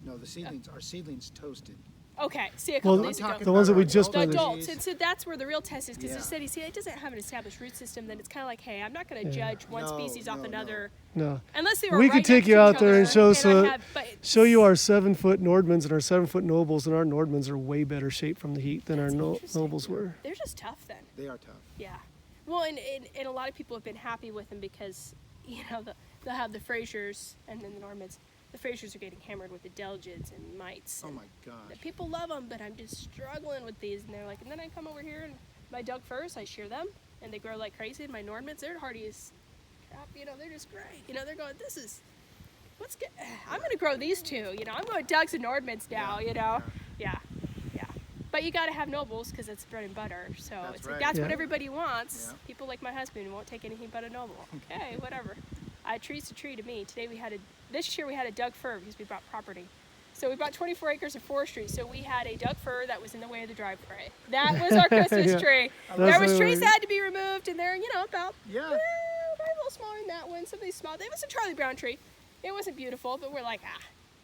No, the seedlings, our seedlings toasted. Okay, see, a couple Well, days ago. the ones that we just The planted. adults, and so that's where the real test is, because Yeah. it said, see, it doesn't have an established root system. Then it's kind of like, hey, I'm not going to judge one No, species off no, another, No. unless they were. We right could take next you to out each there and other, show I have- but show you our 7-foot Nordmans and our 7-foot nobles, and our Nordmans are way better shape from the heat than our That's interesting. nobles were. They're just tough then. They are tough. Yeah. Well, and a lot of people have been happy with them because, you know, they'll have the Frasers and then the Normans. The Frasers are getting hammered with the Delgids and mites. Oh and my gosh. people love them, but I'm just struggling with these. And they're like, and then I come over here and my Doug firs, I shear them, and they grow like crazy. And my Normans, they're hardy as crap. You know, they're just great. You know, they're going, this is, what's good? I'm going to grow these two. You know, I'm going Dougs and Normans now, you know. Yeah. But you got to have nobles because it's bread and butter. So That's it's right. like, that's what Yeah. everybody wants. Yeah. People like my husband who won't take anything but a noble. Okay, whatever. A tree's a tree to me. This year we had a Doug fir because we bought property. So we bought 24 acres of forestry. So we had a Doug fir that was in the way of the driveway. That was our Christmas Yeah. tree. That's There was what trees we- that had to be removed, and they're, you know, about Yeah. probably a little smaller than that one. Some of these small. It was a Charlie Brown tree. It wasn't beautiful, but we're like,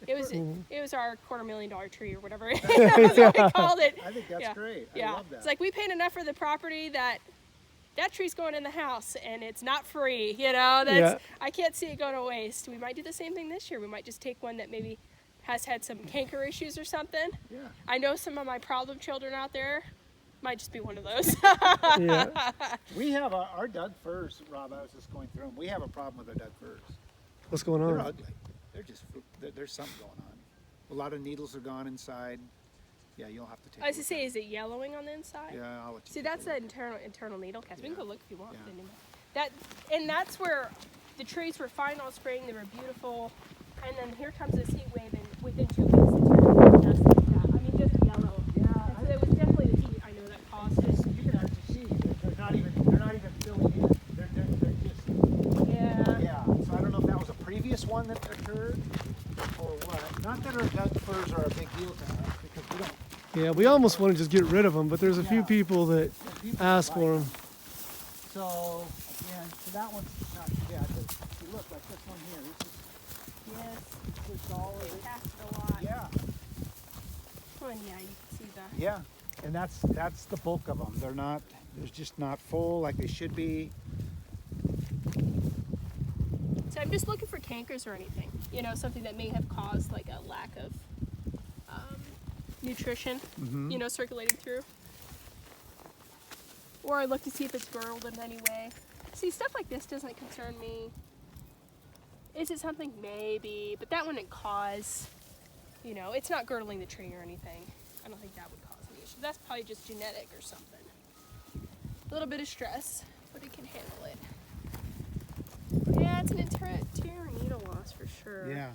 It was our $250,000 tree or whatever. That's what we called it. I think that's Yeah. great. Yeah. I love that. It's like we paid enough for the property that tree's going in the house and it's not free, you know. Yeah. I can't see it going to waste. We might do the same thing this year. We might just take one that maybe has had some canker issues or something. Yeah. I know some of my problem children out there might just be one of those. Yeah. We have our Doug firs, Rob. I was just going through them. We have a problem with our Doug firs. What's going They're on? ugly. They're just there's something going on. A lot of needles are gone inside. Yeah, you'll have to take. I was a to look say, at is it yellowing on the inside? it. Yeah, I'll let you. See, take a that's look. the internal needle cast. We can Yeah. go look if you want. Yeah. And that's where the trees were fine all spring. They were beautiful, and then here comes this heat wave, and within 2 weeks it turned dust like that. I mean, just yellow. Yeah, And so it was definitely the heat. I know that caused it. You can actually see they're not even filling in. They're just. Yeah. Yeah. So I don't know if that was a previous one that occurred or what. Not that our Doug firs are a big deal to us because we don't. Yeah, we almost want to just get rid of them, but there's a few Yeah. people that people ask like for them. So again, so that one's not too bad. But if you look like this one here, Yes. this is all They cast a lot. yeah. Oh, and yeah, you can see the. Yeah, and that's the bulk of them. They're just not full like they should be. So I'm just looking for cankers or anything. You know, something that may have caused like a lack of nutrition, you know, circulating through. Or I look to see if it's girdled in any way. See, stuff like this doesn't concern me. Is it something? Maybe, but that wouldn't cause, you know, it's not girdling the tree or anything. I don't think that would cause any issue. That's probably just genetic or something. A little bit of stress, but it can handle it. Yeah, it's an interior needle loss for sure. Yeah.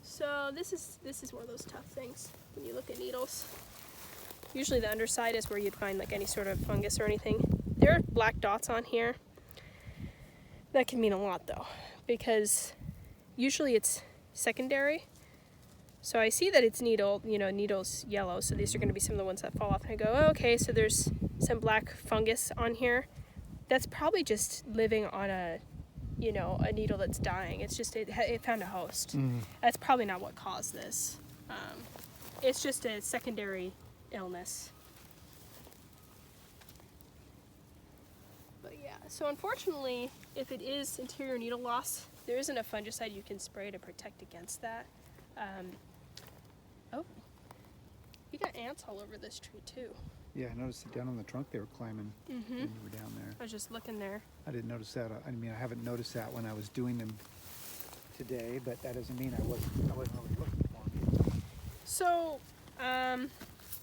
So this is one of those tough things when you look at needles. Usually the underside is where you'd find like any sort of fungus or anything. There are black dots on here. That can mean a lot though, because usually it's secondary. So I see that it's needle's yellow, so these are going to be some of the ones that fall off. And I go, oh, okay, so there's some black fungus on here. That's probably just living on a needle that's dying. It's just, it found a host. That's probably not what caused this. It's just a secondary illness. But yeah, so unfortunately, if it is interior needle loss, there isn't a fungicide you can spray to protect against that. Oh, you got ants all over this tree too. Yeah, I noticed it down on the trunk they were climbing when you were down there. I was just looking there. I didn't notice that. I mean, I haven't noticed that when I was doing them today, but that doesn't mean I wasn't really looking for them. So,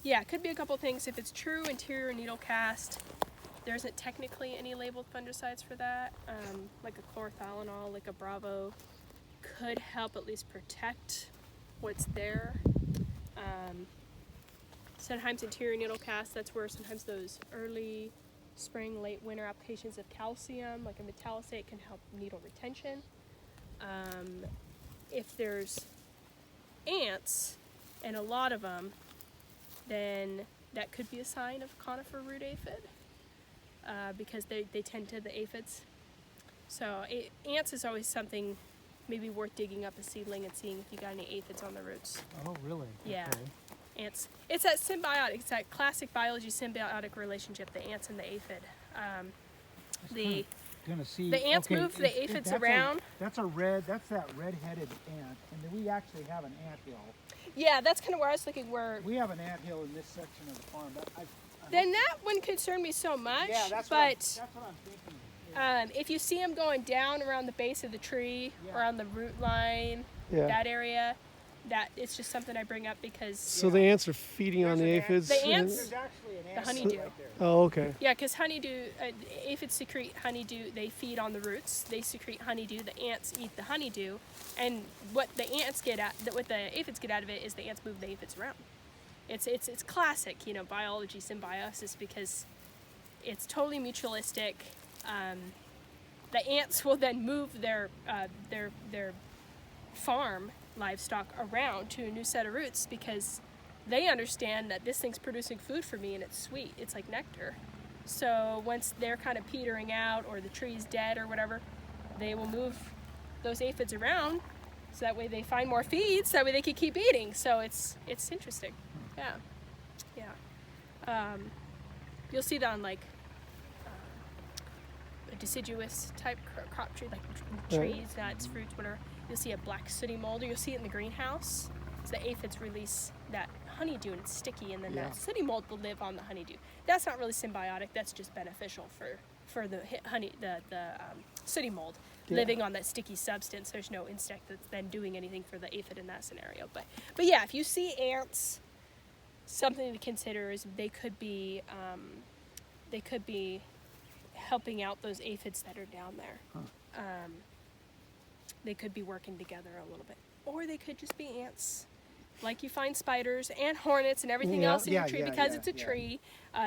yeah, it could be a couple things. If it's true interior needle cast, there isn't technically any labeled fungicides for that. Like a chlorothalonol, like a Bravo, could help at least protect what's there. Sometimes interior needle cast, that's where sometimes those early spring, late winter applications of calcium, like a metallisate, can help needle retention. If there's ants, and a lot of them, then that could be a sign of conifer root aphid, because they tend to the aphids. So ants is always something maybe worth digging up a seedling and seeing if you got any aphids on the roots. Oh, really? Yeah. Okay. Ants. It's that symbiotic, it's that classic biology symbiotic relationship, the ants and the aphid. Gonna see. The ants move the aphids around. That's that red-headed ant, and then we actually have an ant hill. Yeah, that's kind of where I was looking. Where We have an ant hill in this section of the farm. But then that wouldn't concern me so much. yeah, that's but what I'm thinking. Yeah. if you see them going down around the base of the tree Yeah. or on the root line, Yeah. that area, that it's just something I bring up because So the ants are feeding on the There's an aphids? The and- ants- There's actually an the ant honeydew. hill right there. Oh, okay. yeah, because honeydew, aphids secrete honeydew. They feed on the roots. They secrete honeydew. The ants eat the honeydew, and what the ants get at, what the aphids get out of it is the ants move the aphids around. It's classic, biology symbiosis because it's totally mutualistic. The ants will then move their farm livestock around to a new set of roots because they understand that this thing's producing food for me and it's sweet. It's like nectar. So once they're kind of petering out or the tree's dead or whatever, they will move those aphids around so that way they find more feeds, so that way they can keep eating. So it's interesting. Yeah. You'll see that on like a deciduous type crop tree, like trees, nuts, fruits, whatever. You'll see a black sooty mold, or you'll see it in the greenhouse. So the aphids release that honeydew and it's sticky, and then Yeah. that sooty mold will live on the honeydew. That's not really symbiotic. That's just beneficial for the sooty mold living on that sticky substance. There's no insect that's then doing anything for the aphid in that scenario. But yeah, if you see ants, something to consider is they could be helping out those aphids that are down there. They could be working together a little bit, or they could just be ants, like you find spiders and hornets and everything else in your tree because it's a tree.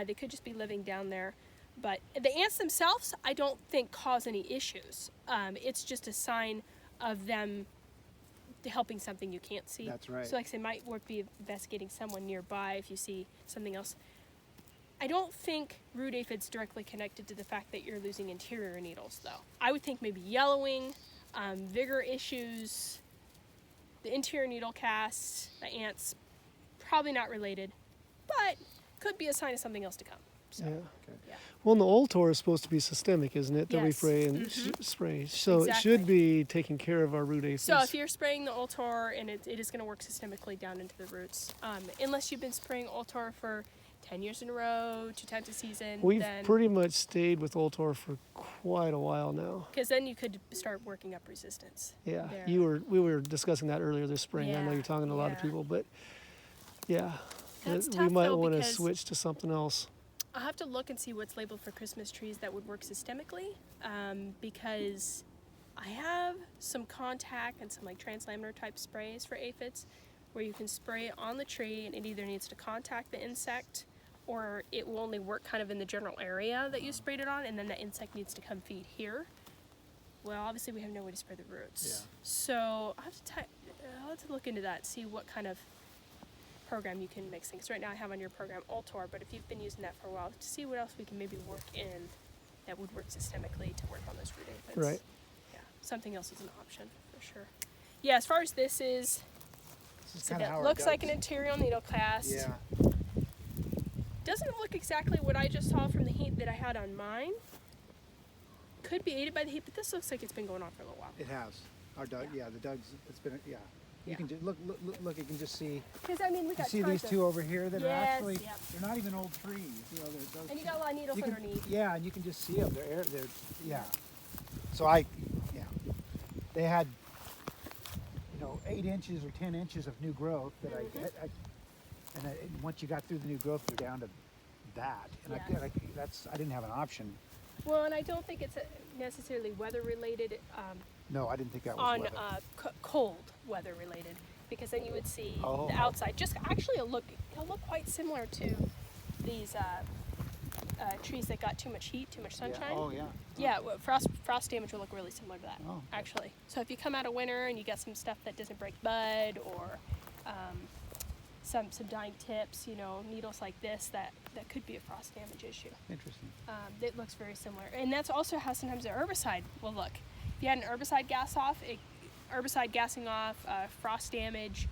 They could just be living down there. But the ants themselves, I don't think cause any issues. It's just a sign of them helping something you can't see. That's right. So like I say, might worth be investigating someone nearby if you see something else. I don't think root aphids directly connected to the fact that you're losing interior needles, though. I would think maybe yellowing, vigor issues, the interior needle cast, the ants, probably not related, but could be a sign of something else to come. So, Yeah. yeah. Well, and the Ultor is supposed to be systemic, isn't it? That we Yes. spray and spray. So it Exactly. should be taking care of our root aphids. So if you're spraying the Ultor, and it is going to work systemically down into the roots, unless you've been spraying Ultor for 10 years in a row, 2 times a season, We've then pretty much stayed with Ultor for quite a while now. because then you could start working up resistance. Yeah, there. we were discussing that earlier this spring. I know Yeah, you're talking to a lot of yeah. people, but yeah, That's we tough, might though, want to because- switch to something else. I'll have to look and see what's labeled for Christmas trees that would work systemically, because I have some contact and some like translaminar type sprays for aphids where you can spray it on the tree and it either needs to contact the insect or it will only work kind of in the general area that you sprayed it on, and then the insect needs to come feed here. Well, obviously we have no way to spray the roots. Yeah. So I'll have to look into that, see what kind of program you can mix things. Right now I have on your program Ultor, but if you've been using that for a while, to see what else we can maybe work in that would work systemically to work on those root aphids. Right. Yeah, something else is an option for sure. Yeah, as far as this is, This is so kinda that how it looks like goes. an interior needle cast. Yeah. Doesn't look exactly what I just saw from the heat that I had on mine, could be aided by the heat, but this looks like it's been going on for a little while. It has. Our Doug, yeah, the Doug's. It's been, yeah. You Yeah. can just look. You can just see. Because I mean, we You got see tons these of, two over here that are Yes, actually. yep. They're not even old trees. You know, they're those. and you got a lot of needles you can, underneath. yeah, and you can just see them. They're yeah. So yeah, they had, 8 inches or 10 inches of new growth that and once you got through the new growth, they're down to that. And Yeah. I didn't have an option. Well, and I don't think it's necessarily weather related. No, I didn't think that was On weather. cold weather related, because then you would see Oh. the outside. Just actually, it'll look quite similar to these trees that got too much heat, too much sunshine. Yeah. Oh yeah. Yeah, well, frost damage will look really similar to that, Oh, okay. actually. So if you come out of winter and you get some stuff that doesn't break bud, or some dying tips, needles like this, that could be a frost damage issue. Interesting. It looks very similar, and that's also how sometimes the herbicide will look. If you had an herbicide herbicide gassing off, frost damage,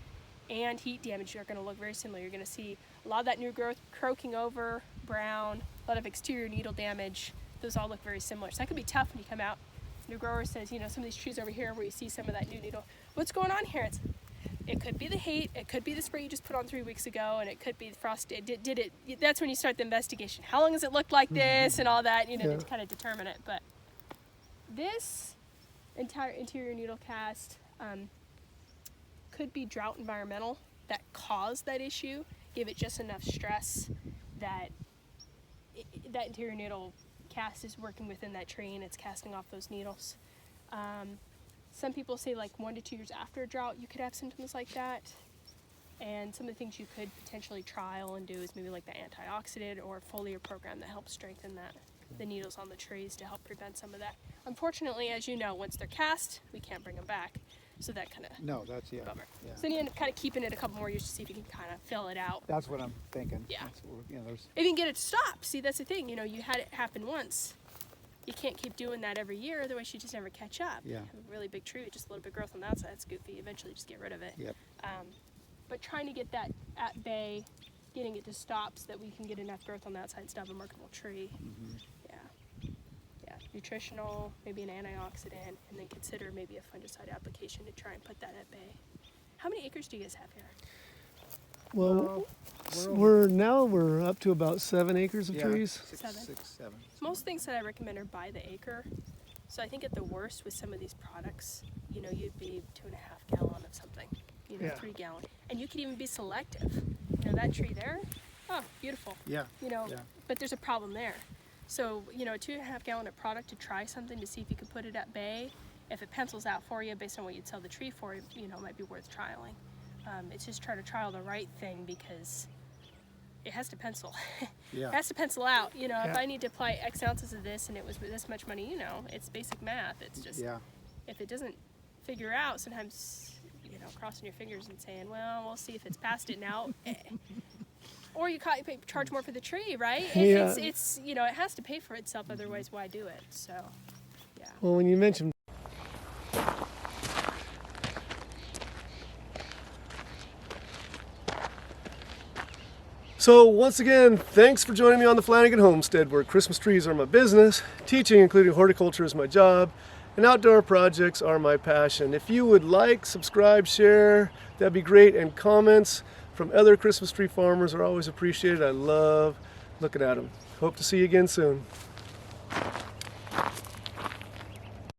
and heat damage are going to look very similar. You're going to see a lot of that new growth croaking over, brown, a lot of exterior needle damage. Those all look very similar. So that could be tough when you come out. New grower says, some of these trees over here where you see some of that new needle. What's going on here? It could be the heat, it could be the spray you just put on 3 weeks ago, and it could be the frost. That's when you start the investigation. How long has it looked like this and all that, to kind of determine it. But this entire interior needle cast could be drought environmental that caused that issue. Give it just enough stress that that interior needle cast is working within that tree and it's casting off those needles. Some people say like 1 to 2 years after a drought you could have symptoms like that. And some of the things you could potentially trial and do is maybe like the antioxidant or foliar program that helps strengthen the needles on the trees to help prevent some of that. Unfortunately, as you know, once they're cast, we can't bring them back. So that kind of No, that's bummer. Yeah. So then you end up kind of keeping it a couple more years to see if you can kind of fill it out. That's what I'm thinking. Yeah. That's what there's. If you can get it to stop. See, that's the thing. You had it happen once. You can't keep doing that every year, otherwise you just never catch up. Yeah. Have a really big tree with just a little bit of growth on the outside, it's goofy. Eventually just get rid of it. Yep. But trying to get that at bay, getting it to stop so that we can get enough growth on the outside and still have a marketable tree. Mm-hmm. Yeah, nutritional, maybe an antioxidant, and then consider maybe a fungicide application to try and put that at bay. How many acres do you guys have here? Well, We're we're up to about 7 acres of trees. 7. 6, 7. Most things that I recommend are by the acre. So I think at the worst with some of these products, you'd be 2.5 gallon of something, Yeah. 3 gallon. And you could even be selective. That tree there, oh, beautiful. Yeah. Yeah. But there's a problem there. So, a 2.5 gallon of product to try something to see if you can put it at bay. If it pencils out for you based on what you'd sell the tree for, it might be worth trialing. It's just trying to trial the right thing because it has to pencil. Yeah. It has to pencil out. If I need to apply X ounces of this and it was this much money, it's basic math. It's just, if it doesn't figure out, sometimes, crossing your fingers and saying, well, we'll see if it's past it now. Or you charge more for the tree, right? Yeah. It's it has to pay for itself, otherwise why do it? So, yeah. Well, when you mentioned So once again, thanks for joining me on the Flanagan Homestead, where Christmas trees are my business, teaching, including horticulture, is my job, and outdoor projects are my passion. If you would like, subscribe, share, that'd be great, and comments from other Christmas tree farmers are always appreciated. I love looking at them. Hope to see you again soon.